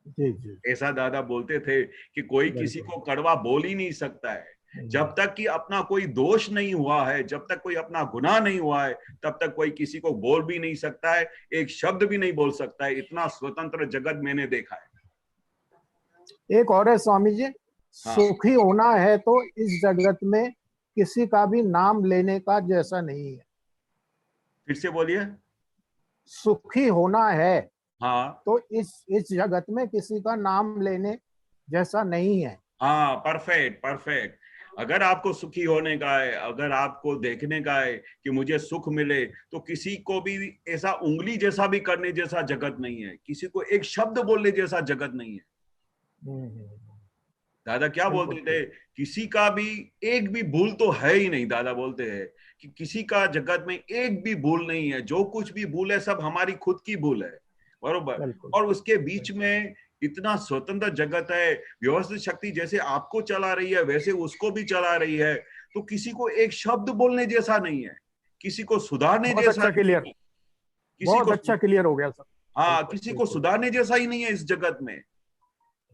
जी जी। ऐसा दादा बोलते थे कि कोई किसी को कड़वा बोल ही नहीं सकता है, जब तक कि अपना कोई दोष नहीं हुआ है, जब तक कोई अपना गुनाह नहीं हुआ है, तब तक कोई किसी को बोल भी नहीं सकता है, एक शब्द भी नहीं बोल सकता है। इतना स्वतंत्र जगत मैंने देखा है। एक और है स्वामी जी, सुखी होना है तो इस जगत में किसी का भी नाम लेने का जैसा नहीं है। फिर से बोलिए। सुखी होना है हाँ, तो इस जगत में किसी का नाम लेने जैसा नहीं है। हाँ, परफेक्ट परफेक्ट। अगर आपको सुखी होने का है, अगर आपको देखने का है कि मुझे सुख मिले, तो किसी को भी ऐसा उंगली जैसा भी करने जैसा जगत नहीं है, किसी को एक शब्द बोलने जैसा जगत नहीं है। दादा क्या बोलते थे, किसी का भी एक भी भूल तो है ही नहीं। दादा बोलते हैं कि किसी का जगत में एक भी भूल नहीं है, जो कुछ भी भूल है सब हमारी खुद की भूल है, बरोबर। और उसके बीच में इतना स्वतंत्र जगत है, व्यवस्थित शक्ति जैसे आपको चला रही है वैसे उसको भी चला रही है, तो किसी को एक शब्द बोलने जैसा नहीं है, किसी को सुधारने जैसा, बहुत अच्छा क्लियर हो गया सर। हाँ, किसी को सुधारने जैसा ही नहीं है इस जगत में।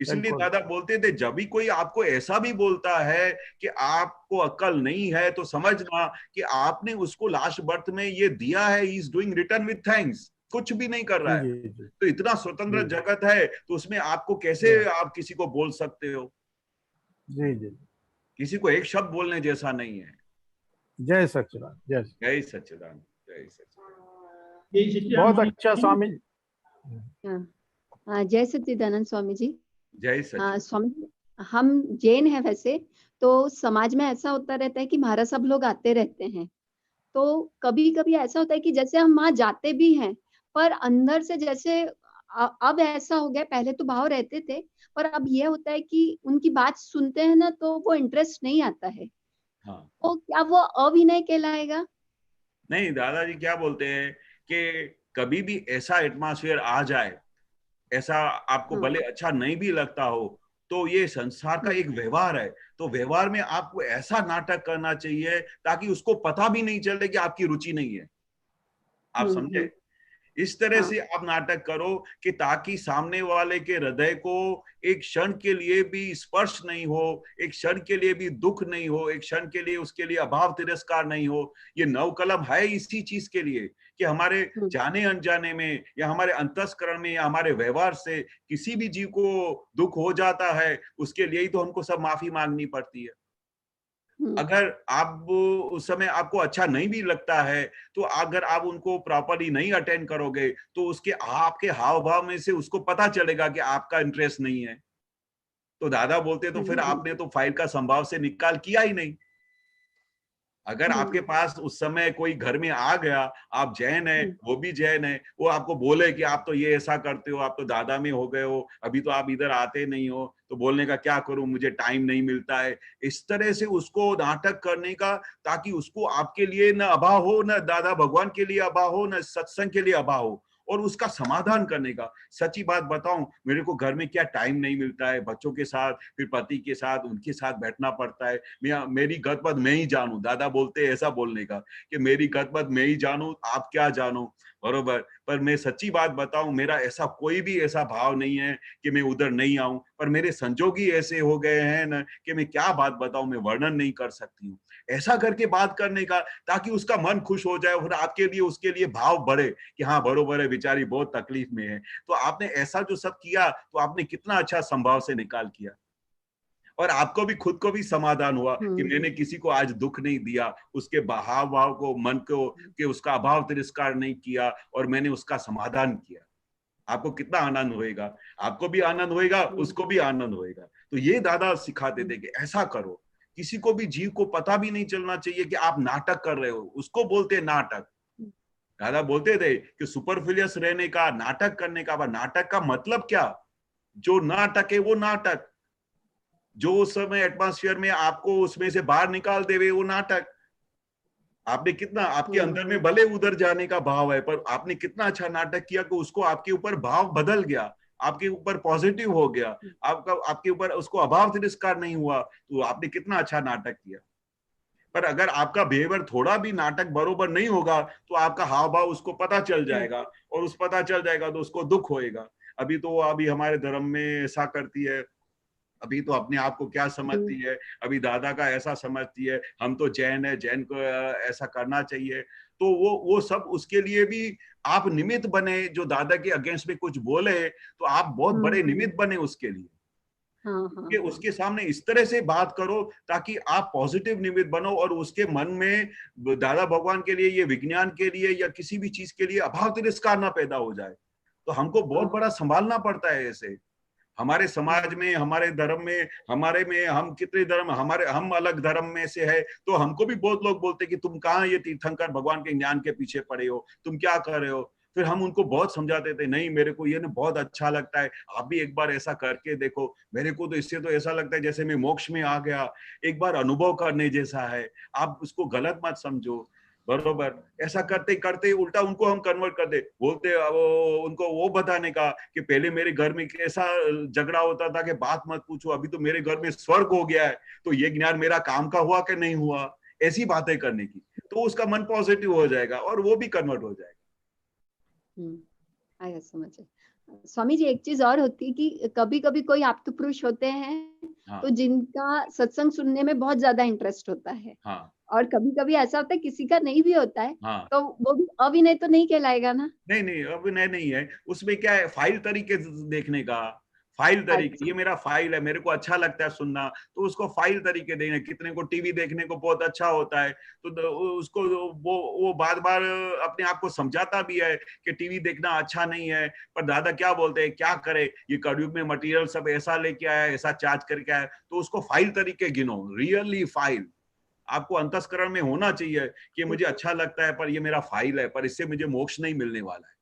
इसलिए बिल्कुल। दादा बोलते थे जब भी कोई आपको ऐसा भी बोलता है कि आपको अक्ल नहीं है तो समझना कि आपने उसको लास्ट बर्थ में ये दिया है, he is doing return with thanks, कुछ भी नहीं कर रहा जी है। जी जी तो इतना स्वतंत्र जी जगत है तो उसमें आपको कैसे जी आप किसी को बोल सकते हो? जी जी। किसी को एक शब्द बोलने जैसा नहीं है। जय सच्चिदानंद, जय सच्चिदानंद। जय सच्चिदानंद, जय सच्चिदानंद। जय श्री राम बहुत स्वामी अच्छा जी। स्वामी। हाँ हाँ, जय सच्चिदानंद स्वामी जी। जय हाँ सच्चिदानंद। स्वामी जी, हम जैन हैं वैसे, तो समाज में ऐसा होता रहता है कि महाराज सब लोग आते रहते हैं, तो कभी कभी ऐसा होता है कि जैसे हम वहां जाते भी हैं, पर अंदर से जैसे अब ऐसा हो गया, पहले तो भाव रहते थे, पर अब ये होता है कि उनकी बात सुनते हैं ना तो वो इंटरेस्ट नहीं आता है। हाँ, तो क्या वो अविनय कहलाएगा? नहीं दादाजी क्या बोलते हैं कि कभी भी ऐसा एटमॉस्फेयर आ जाए, ऐसा आपको हाँ। भले अच्छा नहीं भी लगता हो, तो ये संसार का एक व्यवहार है, तो व्यवहार में आपको ऐसा नाटक करना चाहिए ताकि उसको पता भी नहीं चले कि आपकी रुचि नहीं है। आप समझे? इस तरह हाँ। से आप नाटक करो कि ताकि सामने वाले के हृदय को एक क्षण के लिए भी स्पर्श नहीं हो, एक क्षण के लिए भी दुख नहीं हो, एक क्षण के लिए उसके लिए अभाव तिरस्कार नहीं हो। ये नवकलम है इसी चीज के लिए कि हमारे जाने अनजाने में या हमारे अंतस्करण में या हमारे व्यवहार से किसी भी जीव को दुख हो जाता है, उसके लिए ही तो हमको सब माफी मांगनी पड़ती है। अगर आप उस समय आपको अच्छा नहीं भी लगता है तो अगर आप उनको प्रॉपरली नहीं अटेंड करोगे तो उसके आपके हाव भाव में से उसको पता चलेगा कि आपका इंटरेस्ट नहीं है। तो दादा बोलते तो फिर आपने तो फाइल का संभाव से निकाल किया ही नहीं। अगर आपके पास उस समय कोई घर में आ गया, आप जैन है, वो भी जैन है, वो आपको बोले कि आप तो ये ऐसा करते हो, आप तो दादा में हो गए हो, अभी तो आप इधर आते नहीं हो, तो बोलने का क्या करूं, मुझे टाइम नहीं मिलता है। इस तरह से उसको नाटक करने का, ताकि उसको आपके लिए न अभाव हो, न दादा भगवान के लिए अभाव हो, न सत्संग के लिए अभाव हो, और उसका समाधान करने का। सच्ची बात बताऊं, मेरे को घर में क्या टाइम नहीं मिलता है, बच्चों के साथ, फिर पति के साथ, उनके साथ बैठना पड़ता है। मेरी गतपद मैं ही जानूं, दादा बोलते हैं ऐसा बोलने का कि मेरी गतपद मैं ही जानूं, आप क्या जानो, बरोबर। पर मैं सच्ची बात बताऊं, मेरा ऐसा कोई भी ऐसा भाव नहीं है कि मैं उधर नहीं आऊं, पर मेरे संजोग ही ऐसे हो गए हैं ना कि मैं क्या बात बताऊं, मैं वर्णन नहीं कर सकती हूँ। ऐसा करके बात करने का, ताकि उसका मन खुश हो जाए और आपके लिए उसके लिए भाव बढ़े कि हाँ बरोबर है, बेचारी बहुत तकलीफ में है। तो आपने ऐसा जो सब किया, तो आपने कितना अच्छा संभाव से निकाल किया, और आपको भी खुद को भी समाधान हुआ कि मैंने किसी को आज दुख नहीं दिया, उसके भाव भाव को, मन को, कि उसका अभाव तिरस्कार नहीं किया, और मैंने उसका समाधान किया। आपको कितना आनंद होएगा, आपको भी आनंद होएगा, उसको भी आनंद होएगा। तो ये दादा सिखाते थे कि ऐसा करो। किसी को भी जीव को पता भी नहीं चलना चाहिए कि आप नाटक कर रहे हो, उसको बोलते हैं नाटक। दादा बोलते थे कि सुपरफिलियस रहने का, नाटक करने का, नाटक का मतलब क्या? जो नाटक है वो नाटक, जो उस समय एटमॉस्फेयर में आपको उसमें से बाहर निकाल देवे वो नाटक। आपने कितना, आपके अंदर में भले उधर जाने का भाव है, पर आपने कितना अच्छा नाटक किया कि उसको आपके ऊपर भाव बदल गया, आपके ऊपर पॉजिटिव हो गया, आपके ऊपर उसको अभाव तिरस्कार नहीं हुआ। तो आपने कितना अच्छा नाटक किया। पर अगर आपका बिहेवियर थोड़ा भी नाटक बरोबर नहीं होगा तो आपका हाव भाव उसको पता चल जाएगा, और उस पता चल जाएगा तो उसको दुख होएगा। अभी हमारे धर्म में ऐसा करती है, अभी तो अपने आप को क्या समझती है, अभी दादा का ऐसा समझती है, हम तो जैन है, जैन को ऐसा करना चाहिए। तो वो सब उसके लिए भी आप निमित्त बने, जो दादा के अगेंस्ट में कुछ बोले तो आप बहुत बड़े निमित्त बने उसके लिए। कि उसके सामने इस तरह से बात करो ताकि आप पॉजिटिव निमित्त बनो, और उसके मन में दादा भगवान के लिए, ये विज्ञान के लिए या किसी भी चीज के लिए अभाव तिरस्कार ना पैदा हो जाए। तो हमको बहुत बड़ा संभालना पड़ता है ऐसे। हमारे समाज में, हमारे धर्म में, हमारे में, हम कितने धर्म, हम अलग धर्म में से है, तो हमको भी बहुत लोग बोलते कि तुम कहाँ ये तीर्थंकर भगवान के ज्ञान के पीछे पड़े हो, तुम क्या कर रहे हो। फिर हम उनको बहुत समझाते थे, नहीं मेरे को ये ना बहुत अच्छा लगता है, आप भी एक बार ऐसा करके देखो, मेरे को तो इससे तो ऐसा लगता है जैसे मैं मोक्ष में आ गया, एक बार अनुभव करने जैसा है, आप उसको गलत मत समझो, बरोबर। ऐसा करते करते उल्टा उनको हम कन्वर्ट कर दे, बोलते उनको वो बताने का कि पहले मेरे घर में कैसा झगड़ा होता था कि बात मत पूछो, अभी तो मेरे घर में स्वर्ग हो गया है, तो ये ज्ञान मेरा काम का हुआ कि नहीं हुआ, ऐसी बातें करने की। तो उसका मन पॉजिटिव हो जाएगा और वो भी कन्वर्ट हो जाएगा। आया समझ। स्वामी जी एक चीज और होती है कि कभी कभी कोई आप तो पुरुष होते हैं हाँ तो जिनका सत्संग सुनने में बहुत ज्यादा इंटरेस्ट होता है, हाँ और कभी कभी ऐसा होता है किसी का नहीं भी होता है, हाँ। तो वो भी अविनय तो नहीं कहलाएगा ना? नहीं नहीं, अभिनय नहीं है उसमें। क्या है, फाइल तरीके से देखने का, फाइल तरीके। अच्छा। ये मेरा फाइल है, मेरे को अच्छा लगता है सुनना, तो उसको फाइल तरीके देना। कितने को टीवी देखने को बहुत अच्छा होता है, तो उसको वो बार बार अपने आप को समझाता भी है कि टीवी देखना अच्छा नहीं है, पर दादा क्या बोलते हैं, क्या करे, ये कलयुग में मटेरियल सब ऐसा लेके आया, ऐसा चार्ज करके आया, तो उसको फाइल तरीके गिनो। रियली फाइल आपको अंतस्करण में होना चाहिए कि मुझे अच्छा लगता है, पर ये मेरा फाइल है, पर इससे मुझे मोक्ष नहीं मिलने वाला है।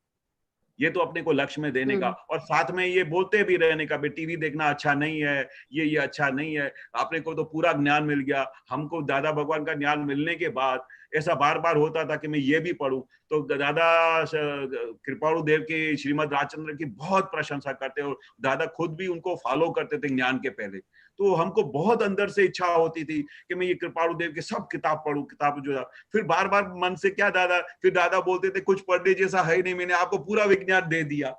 ये तो अपने को लक्ष्य में देने का, और साथ में ये बोलते भी रहने का, भी टीवी देखना अच्छा नहीं है, ये अच्छा नहीं है। अपने को तो पूरा ज्ञान मिल गया। हमको दादा भगवान का ज्ञान मिलने के बाद ऐसा बार बार होता था कि मैं ये भी पढ़ूं, तो दादा कृपाणु देव की श्रीमद राजचंद्र की बहुत प्रशंसा करते, और दादा खुद भी उनको फॉलो करते थे ज्ञान के पहले। तो हमको बहुत अंदर से इच्छा होती थी कि मैं ये कृपाणु देव के सब किताब पढूं, किताब जो। फिर बार बार मन से क्या दादा, फिर दादा बोलते थे कुछ पढ़ने जैसा है नहीं, मैंने आपको पूरा विज्ञान दे दिया।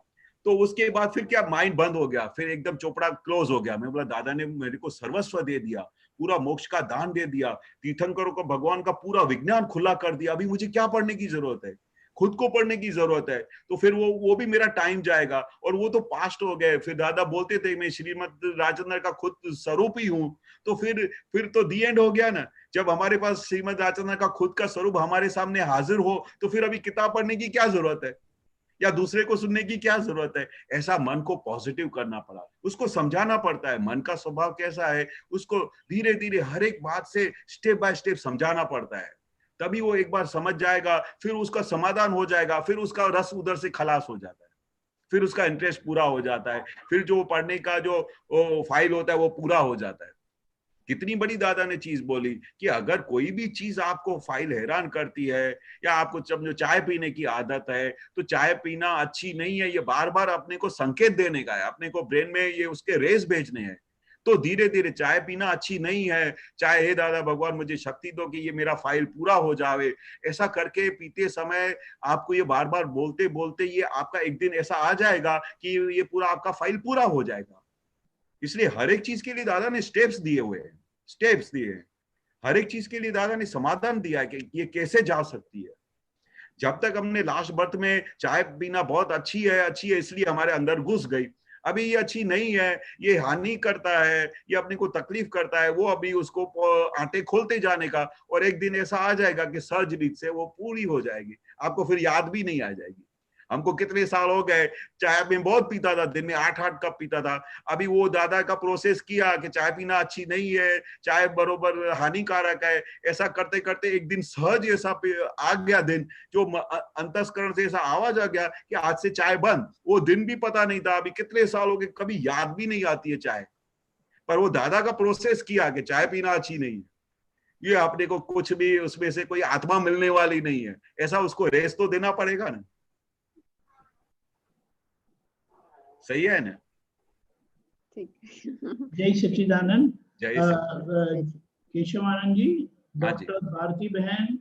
तो उसके बाद फिर क्या, माइंड बंद हो गया, फिर एकदम चोपड़ा क्लोज हो गया। मैं बोला दादा ने मेरे को सर्वस्व दे दिया, पूरा मोक्ष का दान दे दिया, तीर्थंकरों को भगवान का पूरा विज्ञान खुला कर दिया, अभी मुझे क्या पढ़ने की जरूरत है, खुद को पढ़ने की जरूरत है। तो फिर वो भी मेरा टाइम जाएगा, और वो तो पास्ट हो गए। फिर दादा बोलते थे मैं श्रीमद राजचंद्र का खुद स्वरूप ही हूँ, तो फिर तो दी एंड हो गया ना। जब हमारे पास श्रीमद राजचंद्र का खुद का स्वरूप हमारे सामने हाजिर हो, तो फिर अभी किताब पढ़ने की क्या जरूरत है, या दूसरे को सुनने की क्या जरूरत है। ऐसा मन को पॉजिटिव करना पड़ा, उसको समझाना पड़ता है मन का स्वभाव कैसा है, उसको धीरे धीरे हर एक बात से स्टेप बाय स्टेप समझाना पड़ता है। तभी वो एक बार समझ जाएगा, फिर उसका समाधान हो जाएगा, फिर उसका रस उधर से खलास हो जाता है, फिर उसका इंटरेस्ट पूरा हो जाता है, फिर जो पढ़ने का जो फाइल होता है वो पूरा हो जाता है। कितनी बड़ी दादा ने चीज बोली कि अगर कोई भी चीज आपको फाइल हैरान करती है, या आपको जब जो चाय पीने की आदत है, तो चाय पीना अच्छी नहीं है, ये बार बार अपने को संकेत देने का है, अपने को ब्रेन में ये उसके रेस भेजने हैं। तो धीरे धीरे चाय पीना अच्छी नहीं है, चाहे हे दादा भगवान मुझे शक्ति दो कि ये मेरा फाइल पूरा हो जावे, ऐसा करके पीते समय आपको ये बार बार बोलते बोलते ये आपका एक दिन ऐसा आ जाएगा कि ये पूरा आपका फाइल पूरा हो जाएगा। इसलिए हर एक चीज के लिए दादा ने स्टेप्स दिए हुए हैं, स्टेप्स दिए हैं। हर एक चीज के लिए दादा ने समाधान दिया है कि ये कैसे जा सकती है। जब तक हमने लास्ट बर्थ में चाय पीना बहुत अच्छी है इसलिए हमारे अंदर घुस गई, अभी ये अच्छी नहीं है, ये हानि करता है, ये अपने को तकलीफ करता है, वो अभी उसको आटे खोलते जाने का, और एक दिन ऐसा आ जाएगा कि सहज रीत से वो पूरी हो जाएगी, आपको फिर याद भी नहीं आ जाएगी। हमको कितने साल हो गए, चाय में बहुत पीता था, दिन में 8-8 कप पीता था। अभी वो दादा का प्रोसेस किया कि चाय पीना अच्छी नहीं है, चाय बरोबर हानिकारक है, ऐसा करते करते एक दिन सहज ऐसा आ गया दिन, जो अंतस्करण से ऐसा आवाज आ गया कि आज से चाय बंद। वो दिन भी पता नहीं था, अभी कितने साल हो गए, कभी याद भी नहीं आती है चाय, पर वो दादा का प्रोसेस किया कि चाय पीना अच्छी नहीं है, ये अपने को कुछ भी उसमें से कोई आत्मा मिलने वाली नहीं है, ऐसा उसको रेस तो देना पड़ेगा ना। सही है ना? जय सच्चिदानंद। जय केशवानंद जी, हाँ जी। डॉक्टर भारती बहन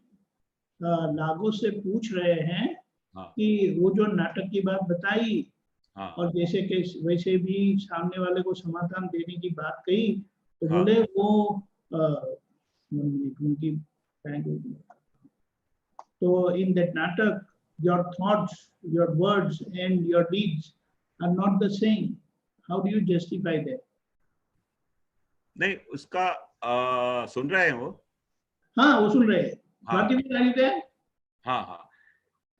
लागू से पूछ रहे हैं हाँ। कि वो जो नाटक की बात बताई, हाँ। और जैसे कि वैसे भी सामने वाले को समाधान देने की बात कही, तो हाँ। बोले वो उनकी तो इन दैट नाटक your thoughts, your words and your deeds are not the same. How do you justify that? नहीं, उसका सुन रहे हैं वो? हाँ, वो सुन रहे हैं। हाँ। हाँ, हाँ।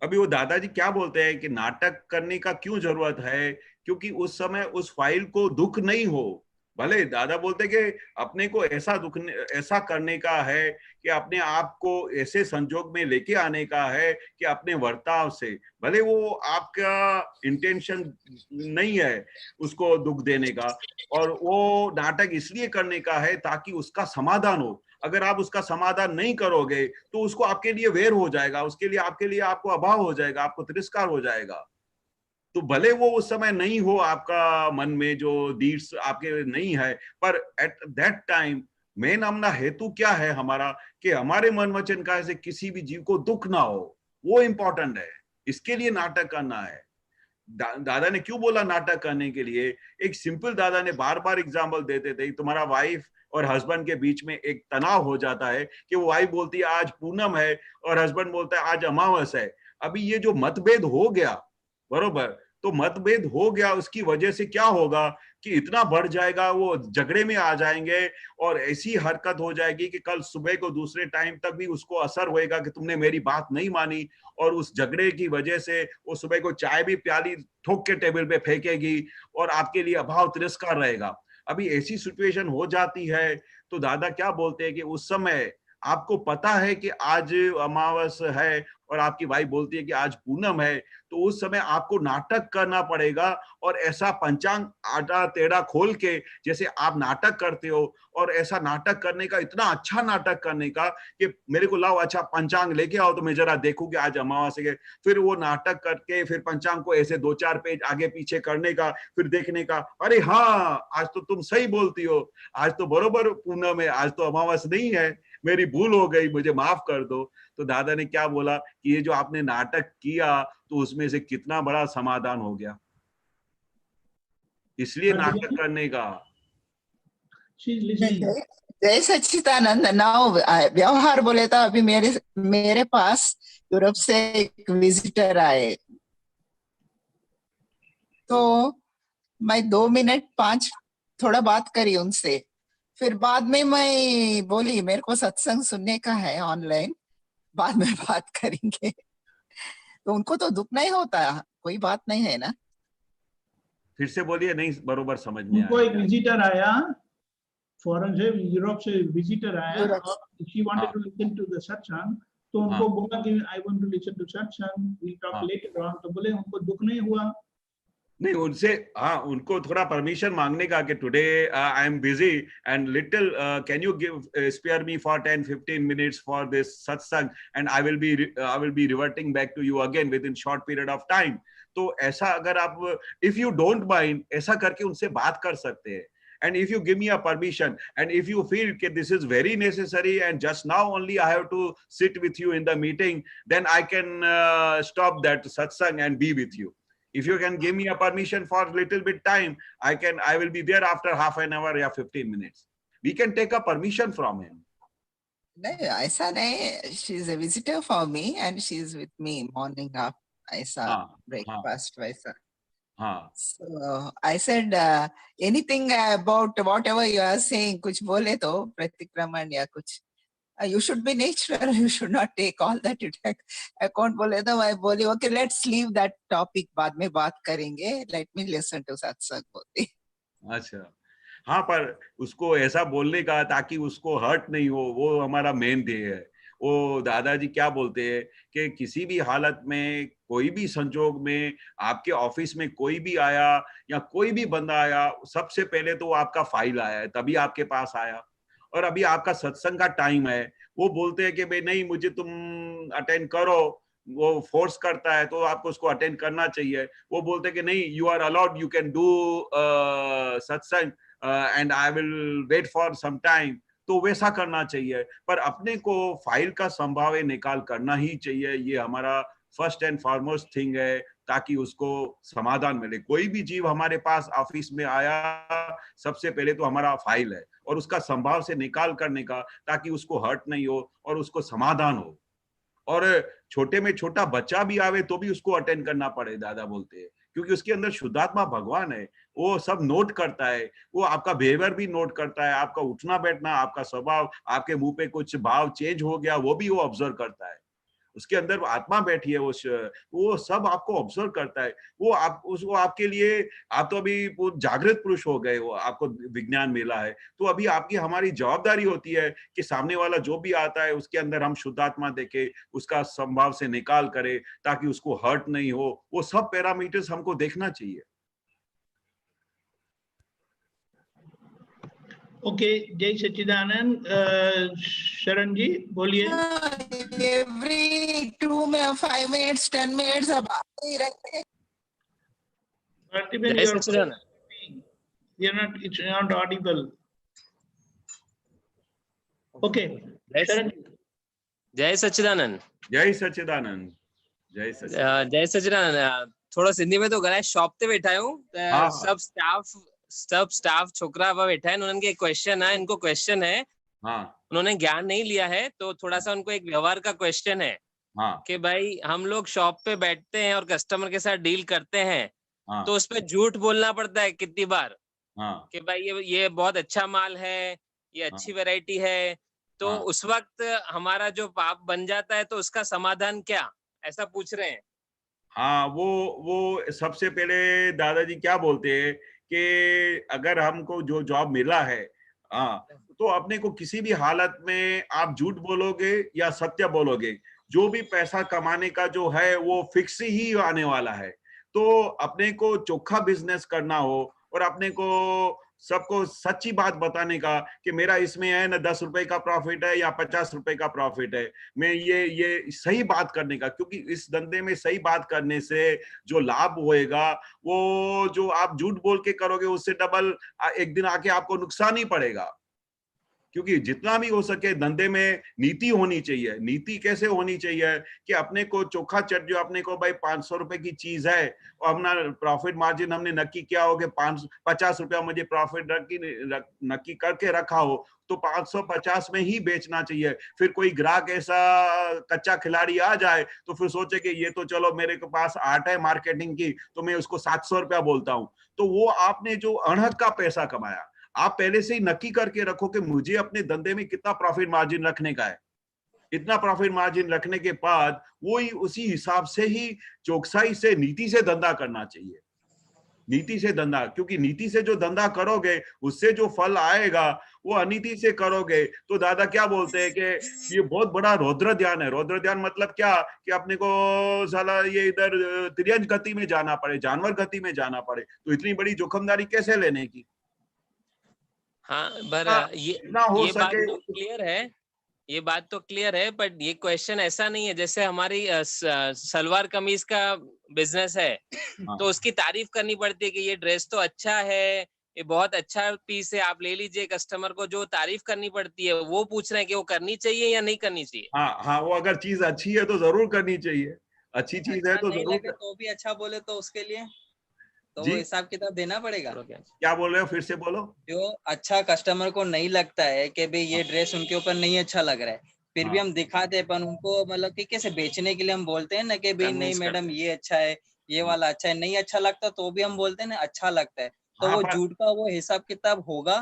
अभी वो दादाजी क्या बोलते हैं कि नाटक करने का क्यों जरूरत है, क्योंकि उस समय उस फाइल को दुख नहीं हो। भले दादा बोलते कि अपने को ऐसा करने का है कि अपने आप को ऐसे संजोग में लेके आने का है कि अपने वर्ताव से, भले वो आपका इंटेंशन नहीं है उसको दुख देने का, और वो नाटक इसलिए करने का है ताकि उसका समाधान हो। अगर आप उसका समाधान नहीं करोगे तो उसको आपके लिए वैर हो जाएगा, उसके लिए आपको अभाव हो जाएगा, आपको तिरस्कार हो जाएगा। तो भले वो उस समय नहीं हो आपका मन में जो डीड्स आपके नहीं है, पर एट दैट टाइम मेन अपना हेतु क्या है हमारा, कि हमारे मन वचन का से किसी भी जीव को दुख ना हो, वो इंपॉर्टेंट है। इसके लिए नाटक करना है। दादा ने क्यों बोला नाटक करने के लिए? एक सिंपल दादा ने बार बार एग्जाम्पल देते थे। तुम्हारा वाइफ और हस्बैंड के बीच में एक तनाव हो जाता है कि वो वाइफ बोलती है आज पूनम है और हस्बैंड बोलता है आज अमावस है। अभी ये जो मतभेद हो गया, बरोबर, तो मतभेद हो गया, उसकी वजह से क्या होगा कि इतना बढ़ जाएगा, वो झगड़े में आ जाएंगे और ऐसी हरकत हो जाएगी कि कल सुबह को दूसरे टाइम तक भी उसको असर होएगा कि तुमने मेरी बात नहीं मानी, और उस झगड़े की वजह से वो सुबह को चाय भी प्याली ठोक के टेबल पे फेंकेगी और आपके लिए अभाव तिरस्कार रहेगा। अभी ऐसी सिचुएशन हो जाती है तो दादा क्या बोलते हैं कि उस समय आपको पता है कि आज अमावस है और आपकी वाइफ बोलती है कि आज पूनम है, तो उस समय आपको नाटक करना पड़ेगा और ऐसा पंचांग आटा टेढ़ा खोल के जैसे आप नाटक करते हो, और ऐसा नाटक करने का, इतना अच्छा नाटक करने का कि मेरे को लाओ अच्छा पंचांग लेके आओ तो मैं जरा देखूं कि आज अमावस्या है। फिर वो नाटक करके फिर पंचांग को ऐसे 2-4 पेज आगे पीछे करने का, फिर देखने का, अरे हाँ आज तो तुम सही बोलती हो, आज तो बरोबर पूनम है, आज तो अमावस नहीं है, मेरी भूल हो गई, मुझे माफ कर दो। तो दादा ने क्या बोला कि ये जो आपने नाटक किया तो उसमें से कितना बड़ा समाधान हो गया, इसलिए नाटक करने का। जय सच्चिदानंद। नाउ व्यवहार बोले तो अभी मेरे पास यूरोप से एक विजिटर आए, तो मैं 2 मिनट 5 थोड़ा बात करी उनसे, फिर बाद में मैं बोली मेरे को सत्संग सुनने का है ऑनलाइन, बाद में बात करेंगे। तो उनको तो दुख नहीं होता, कोई बात नहीं है ना। फिर से बोलिए, नहीं बरोबर समझ में उनको एक विजिटर आया, फॉरेन से, यूरोप से विजिटर आया, और she wanted to listen to the satsang, तो उनको बोला कि I want to listen to satsang, we talk later on, तो बोले उनको दुख नहीं हुआ। नहीं, उनसे हाँ, उनको थोड़ा परमिशन मांगने का कि today I am busy and little can you give spare me for 10-15 minutes for this satsang and I will be reverting back to you again with in short period of time. तो ऐसा अगर आप if you don't mind, ऐसा करके उनसे बात कर सकते हैं। And if you give me a permission, and if you feel that this is very necessary and just now only I have to sit with you in the meeting, then I can stop that satsang and be with you. If you can give me a permission for a little bit time, I will be there after half an hour or 15 minutes. We can take a permission from him. नहीं ऐसा नहीं, she is a visitor for me and she is with me morning up, ऐसा breakfast वैसा। So I said anything about whatever you are saying, कुछ बोले तो प्रतिक्रमण या कुछ, you should be natural, you should not take all that you take account। बोले तो मैं बोली okay let's leave that topic, बाद में बात करेंगे, let me listen to satsang बोली। अच्छा हाँ, पर उसको ऐसा बोलने का ताकि उसको हर्ट नहीं हो, वो हमारा मेन ध्येय है। वो दादाजी क्या बोलते हैं कि किसी भी हालत में, कोई भी संजोग में, आपके ऑफिस में कोई भी आया या कोई भी बंदा आया, सबसे पहले तो आपका फाइल आया है तभी आपके पास आया, और अभी आपका सत्संग का टाइम है, वो बोलते हैं कि भाई नहीं मुझे तुम अटेंड करो, वो फोर्स करता है तो आपको उसको अटेंड करना चाहिए। वो बोलते हैं कि नहीं you are allowed, you can do satsang and I will wait for some time, तो वैसा करना चाहिए। पर अपने को फाइल का संभाव निकाल करना ही चाहिए, ये हमारा फर्स्ट एंड फॉरमोस्ट थिंग है, ताकि उसको समाधान मिले। कोई भी जीव हमारे पास ऑफिस में आया, सबसे पहले तो हमारा फाइल है और उसका संभाव से निकाल करने का, ताकि उसको हर्ट नहीं हो और उसको समाधान हो। और छोटे में छोटा बच्चा भी आवे तो भी उसको अटेंड करना पड़े, दादा बोलते हैं, क्योंकि उसके अंदर शुद्धात्मा भगवान है, वो सब नोट करता है, वो आपका बिहेवियर भी नोट करता है, आपका उठना बैठना, आपका स्वभाव, आपके मुंह पे कुछ भाव चेंज हो गया वो भी वो ऑब्जर्व करता है। उसके अंदर आत्मा बैठी है, वो सब आपको ऑब्जर्व करता है। वो आपके लिए, आप तो अभी जागृत पुरुष हो गए हो, आपको विज्ञान मिला है, तो अभी आपकी हमारी जवाबदारी होती है कि सामने वाला जो भी आता है उसके अंदर हम शुद्धात्मा देके उसका संभाव से निकाल करें, ताकि उसको हर्ट नहीं हो। वो सब पैरामीटर्स हमको देखना चाहिए। ओके, जय सच्चिदानंद। शरण जी बोलिए। एवरी 5 मिनट्स 10 मिनट्स अब आते ही रहते हैं। जय सच्चिदानंद। It's not audible. Okay, शरण जी। जय सच्चिदानंद। जय सच्चिदानंद। जय सच्चिदानंद। जय सच्चिदानंद। थोड़ा सिंधी में तो गला शॉप ते वेठा हूँ सब स्टाफ छोकरा वह बैठा है, उन्होंने एक क्वेश्चन है, इनको क्वेश्चन है, उन्होंने ज्ञान नहीं लिया है तो थोड़ा सा उनको एक व्यवहार का क्वेश्चन है कि भाई हम लोग शॉप पे बैठते हैं और कस्टमर के साथ डील करते हैं तो उसमें झूठ बोलना पड़ता है कितनी बार कि भाई ये बहुत अच्छा माल है, ये अच्छी वैरायटी है, तो उस वक्त हमारा जो पाप बन जाता है तो उसका समाधान क्या, ऐसा पूछ रहे हैं। हाँ, वो सबसे पहले दादाजी क्या बोलते हैं कि अगर हमको जो जॉब मिला है तो अपने को किसी भी हालत में आप झूठ बोलोगे या सत्य बोलोगे, जो भी पैसा कमाने का जो है वो फिक्स ही आने वाला है। तो अपने को चोखा बिजनेस करना हो और अपने को सबको सच्ची बात बताने का कि मेरा इसमें है ना 10 रुपए का प्रॉफिट है या 50 रुपए का प्रॉफिट है, मैं ये सही बात करने का, क्योंकि इस धंधे में सही बात करने से जो लाभ होएगा वो जो आप झूठ बोल के करोगे उससे डबल एक दिन आके आपको नुकसान ही पड़ेगा। क्योंकि जितना भी हो सके धंधे में नीति होनी चाहिए। नीति कैसे होनी चाहिए कि अपने को चोखा चट, जो अपने को भाई 500 रुपए की चीज है और अपना प्रॉफिट मार्जिन हमने नक्की किया हो कि 50 रुपया मुझे प्रॉफिट नक्की करके रखा हो तो 550 में ही बेचना चाहिए। फिर कोई ग्राहक ऐसा कच्चा खिलाड़ी आ जाए तो फिर सोचे कि ये तो चलो मेरे के पास आर्ट है मार्केटिंग की तो मैं उसको 700 रुपया बोलता हूँ, तो वो आपने जो अणहक का पैसा कमाया, आप पहले से ही नक्की करके रखो कि मुझे अपने धंधे में कितना प्रॉफिट मार्जिन रखने का है। इतना प्रॉफिट मार्जिन रखने के बाद वो ही उसी हिसाब से ही चौकसाई से नीति से धंधा करना चाहिए। नीति से धंधा, क्योंकि नीति से जो धंधा करोगे उससे जो फल आएगा वो अनीति से करोगे। तो दादा क्या बोलते हैं कि ये बहुत बड़ा रौद्र ध्यान है। रौद्र ध्यान मतलब क्या कि अपने को साला ये इधर तिर्यंज गति में जाना पड़े, जानवर गति में जाना पड़े, तो इतनी बड़ी जोखिमदारी कैसे लेने की। हाँ पर ये बात तो क्लियर है, ये बात तो क्लियर है, बट ये क्वेश्चन ऐसा नहीं है जैसे हमारी सलवार कमीज का बिजनेस है तो उसकी तारीफ करनी पड़ती है कि ये ड्रेस तो अच्छा है, ये बहुत अच्छा पीस है, आप ले लीजिए। कस्टमर को जो तारीफ करनी पड़ती है वो पूछ रहे हैं कि वो करनी चाहिए या नहीं करनी चाहिए। हाँ, वो अगर चीज अच्छी है तो जरूर करनी चाहिए, अच्छी चीज है तो जरूर। तो भी अच्छा बोले तो उसके लिए तो वो हिसाब किताब देना पड़ेगा। क्या बोल रहे हो, फिर से बोलो। जो अच्छा कस्टमर को नहीं लगता है कि भाई ये ड्रेस उनके ऊपर नहीं अच्छा लग रहा है, फिर भी हम दिखाते हैं, पर उनको मतलब कि कैसे बेचने के लिए हम बोलते हैं ना कि भाई नहीं मैडम ये अच्छा है, ये वाला अच्छा है, नहीं अच्छा लगता तो भी हम बोलते हैं ना अच्छा लगता है। तो वो झूठ का वो हिसाब किताब होगा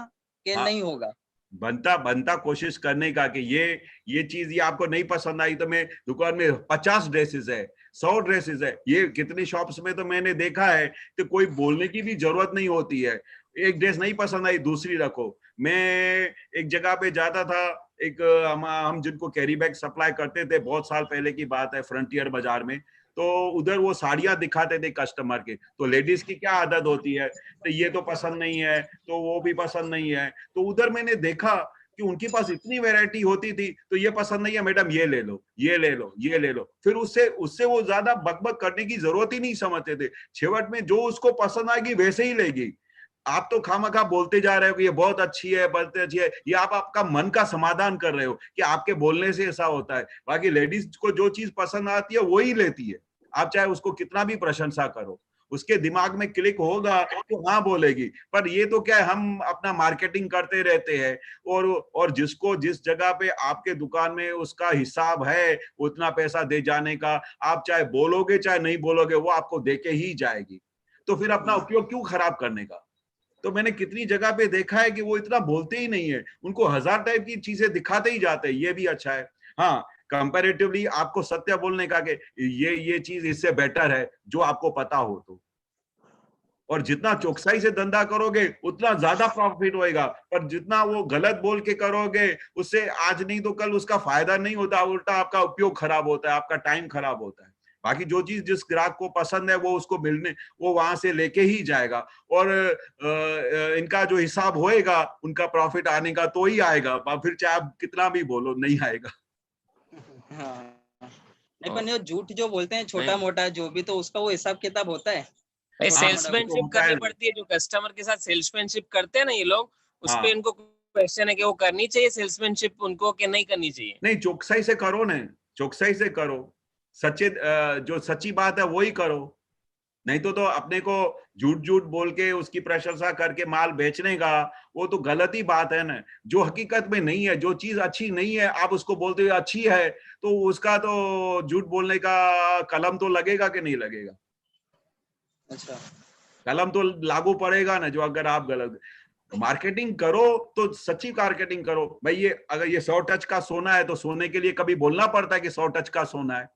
कि नहीं होगा। बनता कोशिश करने का कि ये चीज ये आपको नहीं पसंद आई तो मैं दुकान में 50 ड्रेसेस है, 100 ड्रेसेस है, ये कितनी शॉप्स में तो मैंने देखा है कि कोई बोलने की भी जरूरत नहीं होती है। एक ड्रेस नहीं पसंद आई दूसरी रखो। मैं एक जगह पे जाता था, एक हम जिनको कैरी बैग सप्लाई करते थे, बहुत साल पहले की बात है, फ्रंटियर बाजार में, तो उधर वो साड़ियां दिखाते थे कस्टमर के। तो लेडीज की क्या आदत होती है, तो ये तो पसंद नहीं है तो वो भी पसंद नहीं है, तो उधर मैंने देखा कि उनके पास इतनी वैरायटी होती थी, तो ये पसंद नहीं है मैडम ये ले लो, ये ले लो, ये ले लो। फिर उससे वो ज्यादा बकबक करने की जरूरत ही नहीं समझते थे। छेवट में जो उसको पसंद आएगी वैसे ही लेगी। आप तो खामखा बोलते जा रहे हो कि ये बहुत अच्छी है, बहुत अच्छी है, ये आप आपका मन का समाधान कर रहे हो कि आपके बोलने से ऐसा होता है। बाकी लेडीज को जो चीज पसंद आती है वही लेती है, आप चाहे उसको कितना भी प्रशंसा करो, उसके दिमाग में क्लिक होगा तो हाँ बोलेगी। पर ये तो क्या है, हम अपना मार्केटिंग करते रहते हैं और जिसको जिस जगह पे आपके दुकान में उसका हिसाब है उतना पैसा दे जाने का, आप चाहे बोलोगे चाहे नहीं बोलोगे वो आपको देके ही जाएगी। तो फिर अपना उपयोग क्यों खराब करने का। तो मैंने कितनी जगह पे देखा है कि वो इतना बोलते ही नहीं है, उनको 1000 टाइप की चीजें दिखाते ही जाते हैं, ये भी अच्छा है। हाँ, कंपैरेटिवली आपको सत्य बोलने का कि ये चीज इससे बेटर है जो आपको पता हो तो। और जितना चौकसाई से धंधा करोगे उतना ज्यादा प्रॉफिट होएगा, पर जितना वो गलत बोल के करोगे उससे आज नहीं तो कल उसका फायदा नहीं होता, उल्टा आपका उपयोग खराब होता है, आपका टाइम खराब होता है। बाकी जो चीज जिस ग्राहक को पसंद है वो उसको मिलने वो वहां से लेके ही जाएगा, और इनका जो हिसाब होएगा उनका प्रॉफिट आने का तो ही आएगा, फिर चाहे आप कितना भी बोलो नहीं आएगा। नहीं, पर ये झूठ जो बोलते हैं छोटा मोटा जो भी, तो उसका वो हिसाब किताब होता है। सेल्समैनशिप करनी पड़ती है, जो कस्टमर के साथ सेल्समैनशिप करते हैं ना ये लोग, उस पे इनको क्वेश्चन है कि वो करनी चाहिए सेल्समैनशिप उनको कि नहीं करनी चाहिए। नहीं, चौकसाई से करो ना, चौकसाई से करो, सच्चे जो सच्ची बात है वही करो, नहीं तो अपने को झूठ झूठ बोल के उसकी प्रशंसा करके माल बेचने का, वो तो गलत ही बात है ना। जो हकीकत में नहीं है, जो चीज अच्छी नहीं है, आप उसको बोलते हुए अच्छी है, तो उसका तो झूठ बोलने का कलम तो लगेगा कि नहीं लगेगा? अच्छा, कलम तो लागू पड़ेगा ना। जो अगर आप गलत मार्केटिंग करो तो सच्ची मार्केटिंग करो भाई। ये अगर ये 100 टच का सोना है तो सोने के लिए कभी बोलना पड़ता है कि 100 टच का सोना है?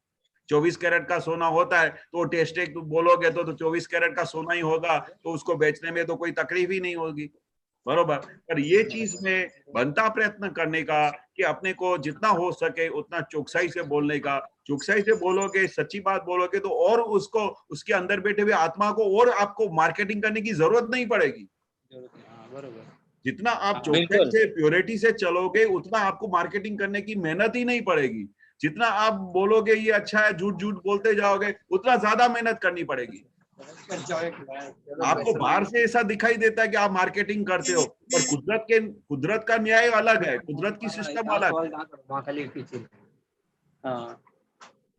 24 कैरेट का सोना होता है तो टेस्टे बोलोगे तो 24 कैरेट का सोना ही होगा, तो उसको बेचने में तो कोई तकलीफ ही नहीं होगी, बरोबर। पर ये चीज में बनता प्रयत्न करने का कि अपने को जितना हो सके उतना चौकसाई से बोलने का। चौकसाई से बोलोगे, सच्ची बात बोलोगे तो और उसको, उसके अंदर बैठे हुए आत्मा को और आपको मार्केटिंग करने की जरूरत नहीं पड़ेगी। जितना आप चौकसाई से, प्योरिटी से चलोगे, उतना आपको मार्केटिंग करने की मेहनत ही नहीं पड़ेगी। जितना आप बोलोगे ये अच्छा है, झूठ झूठ बोलते जाओगे, उतना ज्यादा मेहनत करनी पड़ेगी। आपको बाहर से ऐसा दिखाई देता है कि आप मार्केटिंग करते हो, पर कुदरत का न्याय अलग है, कुदरत की सिस्टम अलग है।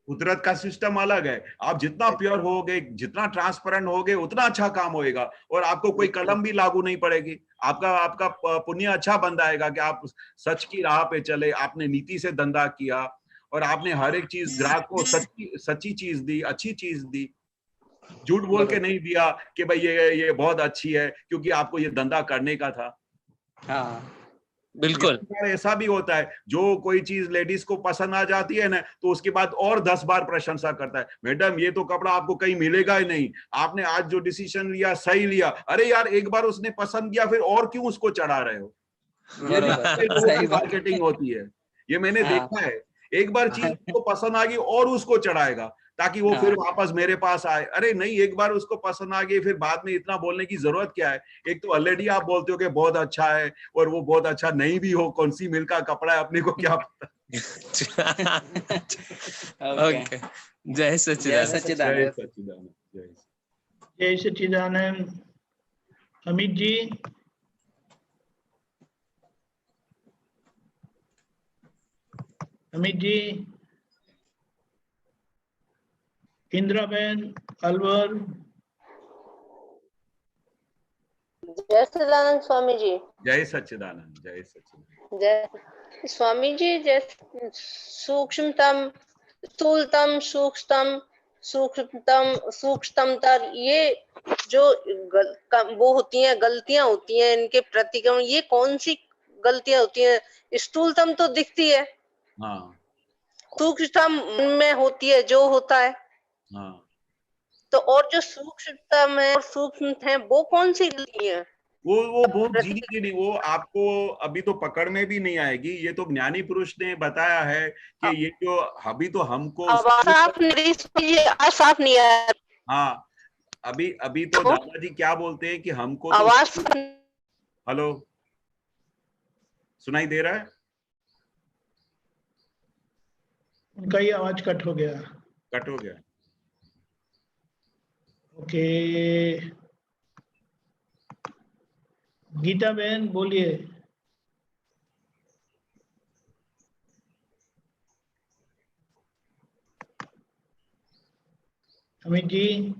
कुदरत का सिस्टम अलग है। आप जितना प्योर होगे, जितना ट्रांसपेरेंट होगे, उतना अच्छा काम होएगा और आपको कोई कलम भी लागू नहीं पड़ेगी। आपका पुण्य अच्छा बन जाएगा कि आप सच की राह पे चले, आपने नीति से धंधा किया और आपने हर एक चीज ग्राहक को सच्ची चीज दी, अच्छी चीज दी। झूठ बोल के नहीं दिया कि भाई ये बहुत अच्छी है क्योंकि आपको ये धंधा करने का था। हाँ, बिल्कुल। ऐसा भी होता है, जो कोई चीज लेडीज को पसंद आ जाती है ना, तो उसके बाद और 10 बार प्रशंसा करता है, मैडम ये तो कपड़ा आपको कहीं मिलेगा ही नहीं, आपने आज जो डिसीजन लिया सही लिया। अरे यार, एक बार उसने पसंद किया, फिर और क्यों उसको चढ़ा रहे हो? ये मार्केटिंग होती है, ये मैंने देखा है। एक बार चीज को पसंद आ गई और उसको चढ़ाएगा ताकि वो फिर वापस मेरे पास आए। अरे नहीं, एक बार उसको पसंद आ गई, फिर बाद में इतना बोलने की जरूरत क्या है? एक तो ऑलरेडी आप बोलते हो कि बहुत अच्छा है और वो बहुत अच्छा नहीं भी हो, कौन सी मिल का कपड़ा है अपने को क्या पता। ओके, जय सच्चिदानंद। जय सच्चिदानंद। अमित जी। अमित जी। इंदिराबेन, अलवर। जय सच्चिदानंद स्वामी जी। जय सच्चिदानंद। जय सच्चिदानंद। जय स्वामी जी। जय सूक्ष्मतम, स्थूलतम, सूक्ष्मतम, ये जो वो होती हैं, गलतियां होती हैं, इनके प्रतिक्रमण, ये कौन सी गलतियां होती हैं? स्थूलतम तो दिखती है, हाँ। सूक्ष्मतम में होती है जो होता है, हाँ। तो और जो सूक्ष्मतम है और सूक्ष्म है वो कौन सी गलती है? वो बहुत जी नहीं, वो आपको अभी तो पकड़ में भी नहीं आएगी। ये तो ज्ञानी पुरुष ने बताया है कि ये जो अभी तो हमको साफ नहीं आया। हाँ, अभी तो दादाजी क्या बोलते हैं कि हमको आवाज हेलो, सुनाई दे रहा है? उनका ही आवाज कट हो गया। कट हो गया। ओके, गीता बहन बोलिए। अमित जी।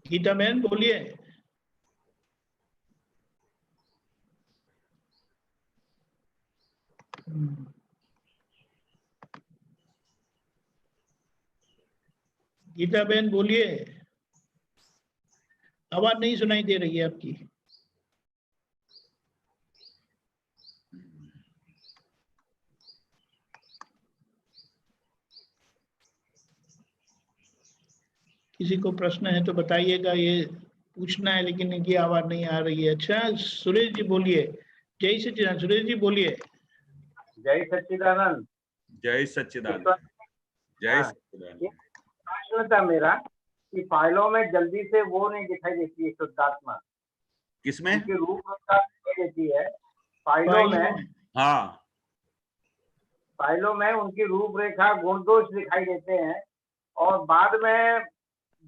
गीता बहन बोलिए। गीता बहन बोलिए, आवाज नहीं सुनाई दे रही है आपकी। किसी को प्रश्न है तो बताइएगा, ये पूछना है लेकिन इनकी आवाज नहीं आ रही है। अच्छा, सुरेश जी बोलिए। जय सच्चिदानंद। सुरेश जी बोलिए। जय सच्चिदानंद। जय सच्चिदानंद। जय सच्चिदानंद। प्रश्न था मेरा कि फाइलों में जल्दी से वो नहीं दिखाई देती है शुद्धात्मा। किसमें? उनकी रूपरेखा दिखाई देती है फाइलों में। हाँ, फाइलों में उनकी रूपरेखा, गुण दोष दिखाई देते हैं और बाद में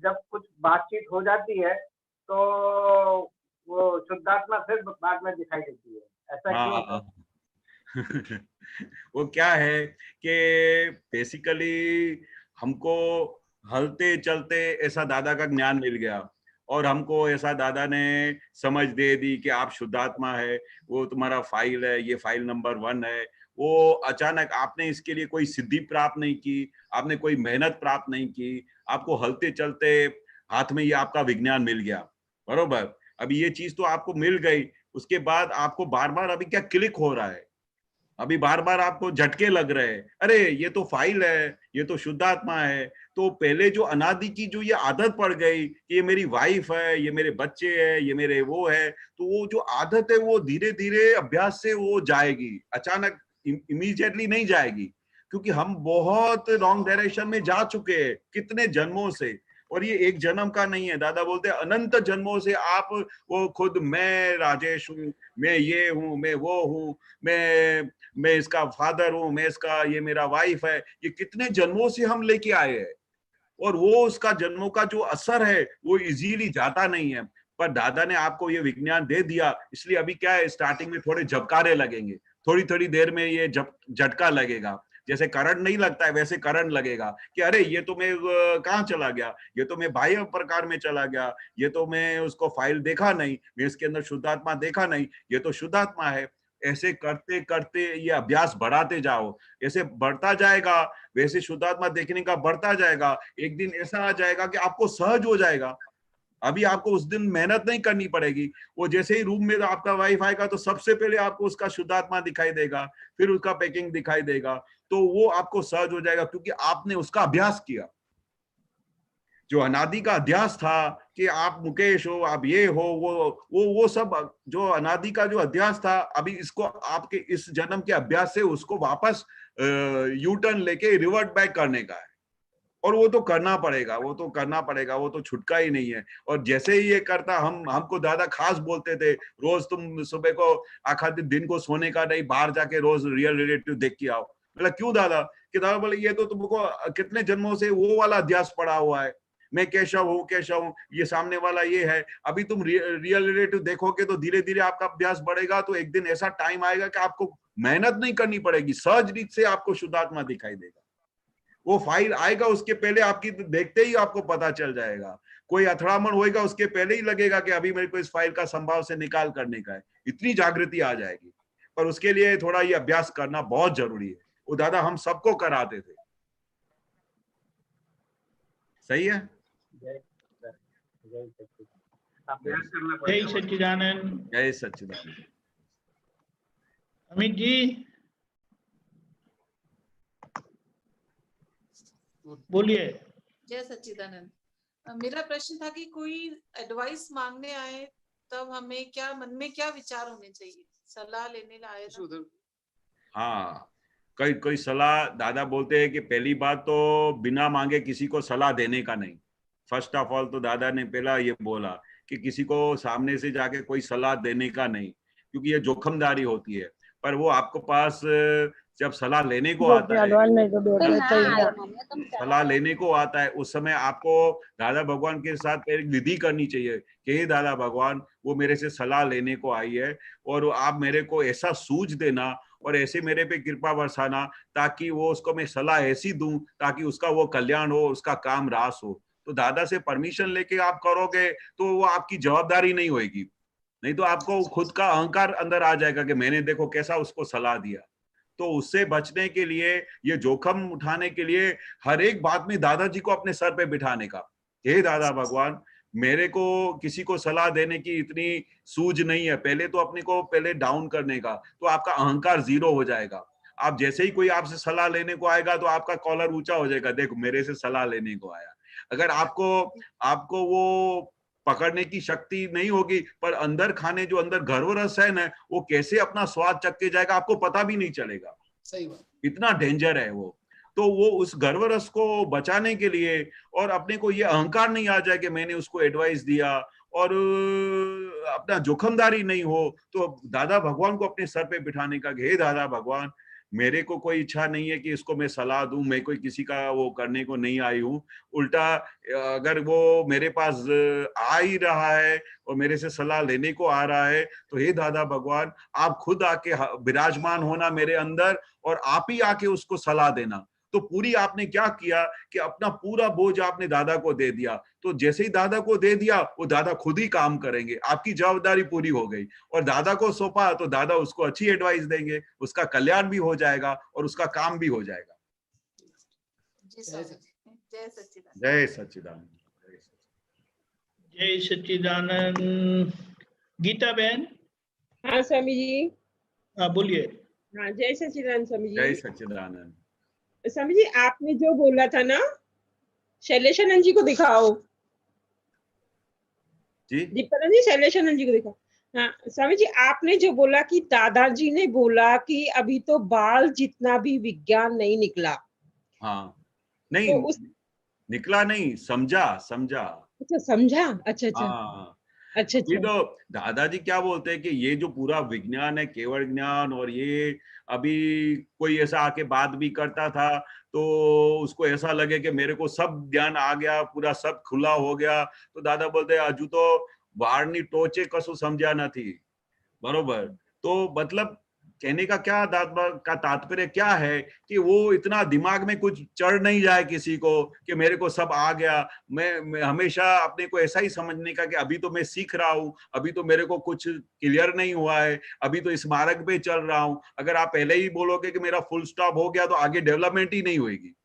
जब कुछ बातचीत हो जाती है तो वो शुद्धात्मा फिर बाद में दिखाई देती है, ऐसा क्यों होता है? वो क्या है कि बेसिकली हमको हलते चलते ऐसा दादा का ज्ञान मिल गया और हमको ऐसा दादा ने समझ दे दी कि आप शुद्धात्मा है, वो तुम्हारा फाइल है, ये फाइल नंबर 1 है। वो अचानक आपने इसके लिए कोई सिद्धि प्राप्त नहीं की, आपने कोई मेहनत प्राप्त नहीं की, आपको हलते चलते हाथ में ये आपका विज्ञान मिल गया, बरोबर। अभी ये चीज तो आपको मिल गई, उसके बाद आपको बार बार अभी क्या क्लिक हो रहा है, अभी बार बार आपको झटके लग रहे हैं, अरे ये तो फाइल है, ये तो शुद्धात्मा है। तो पहले जो अनादि की जो ये आदत पड़ गई कि ये मेरी वाइफ है, ये मेरे बच्चे हैं, ये मेरे वो है, तो वो जो आदत है वो धीरे धीरे अभ्यास से वो जाएगी, अचानक इमीडिएटली नहीं जाएगी, क्योंकि हम बहुत रॉन्ग डायरेक्शन में जा चुके हैं कितने जन्मों से। और ये एक जन्म का नहीं है, दादा बोलते हैं अनंत जन्मों से आप वो खुद मैं राजेश हूँ, मैं ये हूँ, मैं वो हूँ, मैं इसका फादर हूँ, मैं इसका, ये मेरा वाइफ है, ये कितने जन्मों से हम लेके आए हैं। और वो उसका जन्मों का जो असर है वो इजीली जाता नहीं है, पर दादा ने आपको ये विज्ञान दे दिया, इसलिए अभी क्या है, स्टार्टिंग में थोड़े झपकारे लगेंगे, थोड़ी थोड़ी देर में ये झटका लगेगा, जैसे करंट नहीं लगता है वैसे करंट लगेगा कि अरे ये तो मैं कहाँ चला गया, ये तो मैं बाह्य प्रकार में चला गया, ये तो मैं उसको फाइल देखा नहीं, मैं इसके अंदर शुद्धात्मा देखा नहीं, ये तो शुद्धात्मा है। ऐसे करते करते ये अभ्यास बढ़ाते जाओ, ऐसे बढ़ता जाएगा, वैसे शुद्धात्मा देखने का बढ़ता जाएगा। एक दिन ऐसा आ जाएगा कि आपको सहज हो जाएगा, अभी आपको उस दिन मेहनत नहीं करनी पड़ेगी। वो जैसे ही रूम में आपका वाइफ आएगा तो सबसे पहले आपको उसका शुद्धात्मा दिखाई देगा, फिर उसका पैकिंग दिखाई देगा, तो वो आपको सहज हो जाएगा क्योंकि आपने उसका अभ्यास किया। जो अनादि का अध्यास था कि आप मुकेश हो, आप ये हो, वो सब जो अनादि का जो अध्यास था, अभी इसको आपके इस जन्म के अभ्यास से उसको वापस यू टर्न लेके रिवर्ट बैक करने का है। और वो तो करना पड़ेगा, वो तो करना पड़ेगा, वो तो छुटका ही नहीं है। और जैसे ही ये करता, हमको दादा खास बोलते थे, रोज तुम सुबह को आखा दिन को सोने का नहीं, बाहर जाके रोज रियल रिलेटिव देख के आओ। मतलब क्यों दादा? कि दादा बोले ये तो तुमको कितने जन्मों से वो वाला अध्यास पड़ा हुआ है, मैं केशव हूँ, ये सामने वाला ये है। अभी तुम रियल रिलेटिव देखोगे तो धीरे धीरे आपका अभ्यास बढ़ेगा, तो एक दिन ऐसा टाइम आएगा कि आपको मेहनत नहीं करनी पड़ेगी, सहज रीत से आपको शुद्धात्मा दिखाई देगा। वो फाइल आएगा उसके पहले आपकी देखते ही आपको पता चल जाएगा। कोई अथड़ामण होएगा उसके पहले ही लगेगा कि अभी मेरे को इस फाइल का संभाव से निकाल करने का है, इतनी जागृति आ जाएगी। पर उसके लिए थोड़ा ये अभ्यास करना बहुत जरूरी है। वो दादा हम सबको कराते थे। सही है? जय सच्चिदानंद। जय सच्चिदानंद। अमित जी बोलिए। जय सच्चिदानंद। मेरा प्रश्न था कि कोई एडवाइस मांगने आए तब हमें क्या मन में क्या विचार होने चाहिए? सलाह लेने आए ना? हाँ, कोई सलाह, दादा बोलते हैं कि पहली बात तो बिना मांगे किसी को सलाह देने का नहीं। फर्स्ट ऑफ ऑल तो दादा ने पहला ये बोला कि किसी को सामने से जाके कोई सलाह देने का नहीं, क्योंकि ये जोखमदारी होती है। पर वो आपको पास जब सलाह लेने को आता है, सलाह लेने को आता है, उस समय आपको दादा भगवान के साथ एक विधि करनी चाहिए कि हे दादा भगवान, वो मेरे से सलाह लेने को आई है और आप मेरे को ऐसा सूझ देना और ऐसे मेरे पे कृपा बरसाना ताकि वो उसको मैं सलाह ऐसी दूं ताकि उसका वो कल्याण हो, उसका काम रास हो। तो दादा से परमिशन लेके आप करोगे तो वो आपकी जवाबदारी नहीं होगी, नहीं तो आपको खुद का अहंकार अंदर आ जाएगा कि मैंने देखो कैसा उसको सलाह दिया। तो उससे बचने के लिए, ये जोखिम उठाने के लिए हर एक बात में दादाजी को अपने सर पे बिठाने का, हे दादा भगवान, मेरे को किसी को सलाह देने की इतनी सूझ नहीं है, पहले तो अपने को पहले डाउन करने का, तो आपका अहंकार 0 हो जाएगा। आप जैसे ही कोई आपसे सलाह लेने को आएगा तो आपका कॉलर ऊंचा हो जाएगा, देखो मेरे से सलाह लेने को आया। अगर आपको वो पकड़ने की शक्ति नहीं होगी, पर अंदर खाने जो अंदर गर्व रस है ना, वो कैसे अपना स्वाद चख के जाएगा आपको पता भी नहीं चलेगा। सही बात, इतना डेंजर है वो। तो वो उस गर्व रस को बचाने के लिए और अपने को ये अहंकार नहीं आ जाए कि मैंने उसको एडवाइस दिया और अपना जोखमदारी नहीं हो, तो दादा भगवान को अपने सर पे बिठाने का, हे दादा भगवान, मेरे को कोई इच्छा नहीं है कि इसको मैं सलाह दूं, मैं कोई किसी का वो करने को नहीं आई हूँ। उल्टा अगर वो मेरे पास आ ही रहा है और मेरे से सलाह लेने को आ रहा है, तो हे दादा भगवान, आप खुद आके विराजमान होना मेरे अंदर और आप ही आके उसको सलाह देना। तो पूरी आपने क्या किया कि अपना पूरा बोझ आपने दादा को दे दिया। तो जैसे ही दादा को दे दिया, वो दादा खुद ही काम करेंगे, आपकी जवाबदारी पूरी हो गई। और दादा को सौंपा तो दादा उसको अच्छी एडवाइस देंगे, उसका कल्याण भी हो जाएगा और उसका काम भी हो जाएगा। जय सच्चिदानंद। जय सच्चिदानंद। जय सच्चिदानंद। गीता बहन। हाँ स्वामी जी। बोलिए। हाँ जय सच्चिदानंद स्वामी जी। जय सच्चिदानंद। स्वामी जी, आपने जो बोला था ना, शैलेशानंद जी को दिखाओ जी। दीपानंद जी, शैलेशानंद जी को दिखाओ। हाँ स्वामी जी, आपने जो बोला कि दादाजी ने बोला कि अभी तो बाल जितना भी विज्ञान नहीं निकला। हाँ नहीं, तो निकला नहीं, समझा। अच्छा समझा। अच्छा। हाँ अच्छा। ये तो दादाजी क्या बोलते हैं कि ये जो पूरा विज्ञान है, केवल ज्ञान, और ये अभी कोई ऐसा आके बात भी करता था तो उसको ऐसा लगे कि मेरे को सब ज्ञान आ गया, पूरा सब खुला हो गया। तो दादा बोलते हैं अजू तो वारनी टोचे कसु समझा नहीं। बरोबर। तो मतलब कहने का क्या का तात्पर्य क्या है कि वो इतना दिमाग में कुछ चढ़ नहीं जाए किसी को कि मेरे को सब आ गया। मैं हमेशा अपने को ऐसा ही समझने का कि अभी तो मैं सीख रहा हूँ, अभी तो मेरे को कुछ क्लियर नहीं हुआ है, अभी तो इस मार्ग पे चल रहा हूँ। अगर आप पहले ही बोलोगे कि मेरा फुल स्टॉप हो गया तो आगे डेवलपमेंट ही नहीं होगी।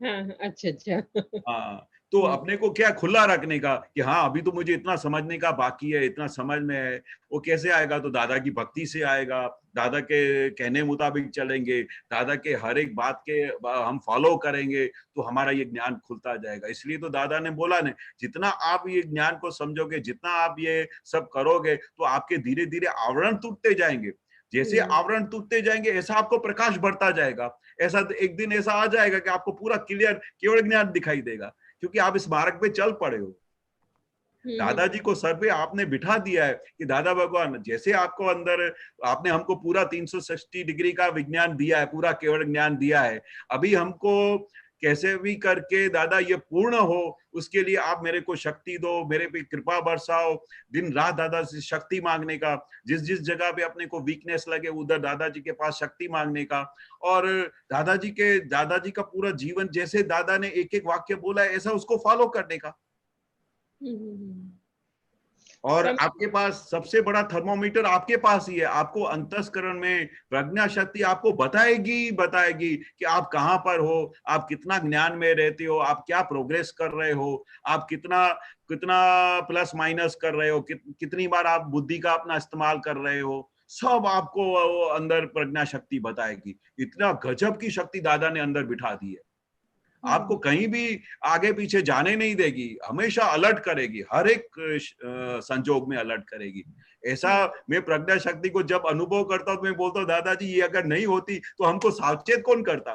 हाँ, अच्छा। हाँ, तो अपने को क्या खुला रखने का कि हाँ अभी तो मुझे इतना समझने का बाकी है, इतना समझ में है। वो कैसे आएगा? तो दादा की भक्ति से आएगा, दादा के कहने मुताबिक चलेंगे, दादा के हर एक बात के हम फॉलो करेंगे तो हमारा ये ज्ञान खुलता जाएगा। इसलिए तो दादा ने बोला ने, जितना आप ये ज्ञान को समझोगे, जितना आप ये सब करोगे, तो आपके धीरे धीरे आवरण टूटते जाएंगे। जैसे आवरण टूटते जाएंगे ऐसा आपको प्रकाश बढ़ता जाएगा। ऐसा एक दिन ऐसा आ जाएगा कि आपको पूरा क्लियर केवल ज्ञान दिखाई देगा, क्योंकि आप इस मार्ग पे चल पड़े हो। दादाजी को सर पे आपने बिठा दिया है कि दादा भगवान, जैसे आपको अंदर आपने हमको पूरा 360 डिग्री का विज्ञान दिया है, पूरा केवल ज्ञान दिया है, अभी हमको कैसे भी करके दादा ये पूर्ण हो, उसके लिए आप मेरे को शक्ति दो, मेरे पे कृपा बरसाओ। दिन रात दादा से शक्ति मांगने का, जिस जिस जगह पे अपने को वीकनेस लगे उधर दादाजी के पास शक्ति मांगने का। और दादाजी का पूरा जीवन, जैसे दादा ने एक एक वाक्य बोला है, ऐसा उसको फॉलो करने का। और आपके पास सबसे बड़ा थर्मोमीटर आपके पास ही है। आपको अंतस्करण में प्रज्ञा शक्ति आपको बताएगी कि आप कहाँ पर हो, आप कितना ज्ञान में रहते हो, आप क्या प्रोग्रेस कर रहे हो, आप कितना प्लस माइनस कर रहे हो, कितनी बार आप बुद्धि का अपना इस्तेमाल कर रहे हो, सब आपको अंदर प्रज्ञा शक्ति बताएगी। इतना गजब की शक्ति दादा ने अंदर बिठा दी है। आपको कहीं भी आगे पीछे जाने नहीं देगी, हमेशा अलर्ट करेगी, हर एक संजोग में अलर्ट करेगी। ऐसा मैं प्रज्ञा शक्ति को जब अनुभव करता हूँ तो मैं बोलता हूँ, दादाजी ये अगर नहीं होती तो हमको सावचेत कौन करता,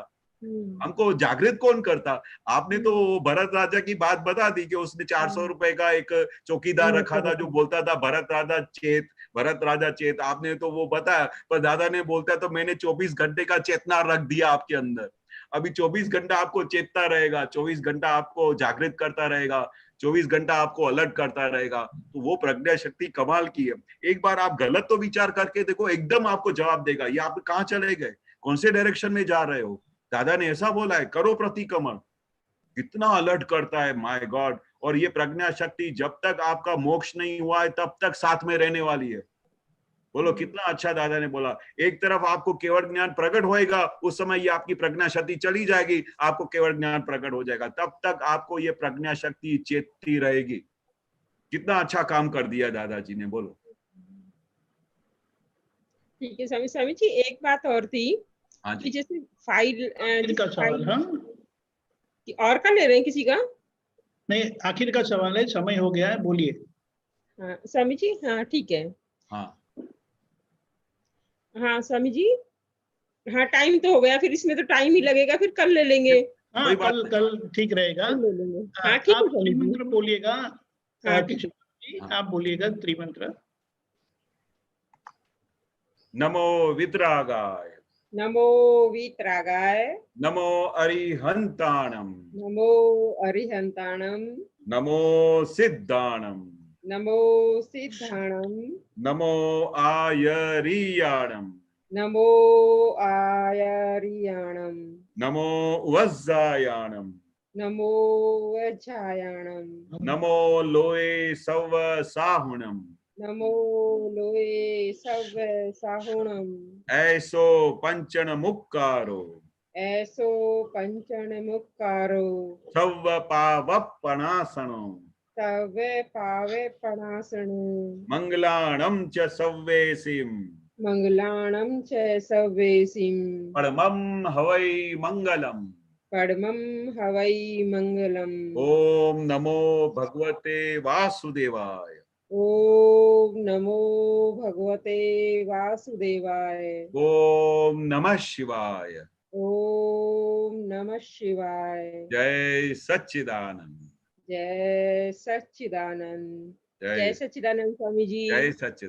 हमको जागृत कौन करता। आपने तो भरत राजा की बात बता दी कि उसने 400 रुपए का एक चौकीदार रखा था जो बोलता था भरत राजा चेत। आपने तो वो बताया, पर दादा ने बोलता तो मैंने 24 घंटे का चेतना रख दिया आपके अंदर। अभी 24 घंटा आपको चेतता रहेगा, 24 घंटा आपको जागृत करता रहेगा, 24 घंटा आपको अलर्ट करता रहेगा। तो वो प्रज्ञा शक्ति कमाल की है। एक बार आप गलत तो विचार करके देखो, एकदम आपको जवाब देगा, ये आप कहाँ चले गए, कौन से डायरेक्शन में जा रहे हो। दादा ने ऐसा बोला है, करो प्रतिक्रमण। कितना अलर्ट करता है, माय गॉड। और ये प्रज्ञा शक्ति जब तक आपका मोक्ष नहीं हुआ है तब तक साथ में रहने वाली है। बोलो कितना अच्छा दादा ने बोला। एक तरफ आपको केवल ज्ञान प्रकट होएगा, उस समय ये आपकी प्रज्ञा शक्ति चली जाएगी, आपको केवल ज्ञान प्रकट हो जाएगा, तब तक आपको ये प्रज्ञा शक्ति चेतती रहेगी। कितना अच्छा काम कर दिया दादाजी ने। बोलो। ठीक है स्वामी जी, एक बात और थी कि जैसे फाइल का सवाल, हाँ और का ले रहे हैं किसी का? नहीं, आखिर का सवाल है, समय हो गया है, बोलिए। हाँ स्वामी जी, हाँ ठीक है। हाँ स्वामी जी, हाँ टाइम तो हो गया, फिर इसमें तो टाइम ही लगेगा, फिर कल ले लेंगे। हाँ कल ठीक रहेगा। ले लेंगे। हाँ ठीक है। त्रिमंत्र बोलिएगा। आप बोलिएगा त्रिमंत्र। नमो वितरागाय, नमो वीतरागाय, नमो अरिहंताणम, नमो अरिहंताणम, नमो सिद्धाणम, नमो सिद्धाणम, नमो आयरियाणम, नमो आयरियाणम, नमो वज्जायाणम, नमो वज्जायाणम, नमो लोए सव साहुणम, नमो लोए सव साहुणम, ऐसो पंचन मुक्कारो, ऐसो पंचन मुक्कारो, सव पावपणासनो, सवे पावे पणासणो, मंगलाणम च सव्वेसिम, मंगलाणं च सव्वेसिं, परमं हवै मंगलम। परमं हवै मंगलम्। ओम नमो भगवते वासुदेवाय। ओम नमो भगवते वासुदेवाय। ओम नमः शिवाय। ओम नमः शिवाय। जय सच्चिदानंद। जय सच्चिदानंद। जय सच्चिदानंद स्वामी जी। जय सच्चिदानंद।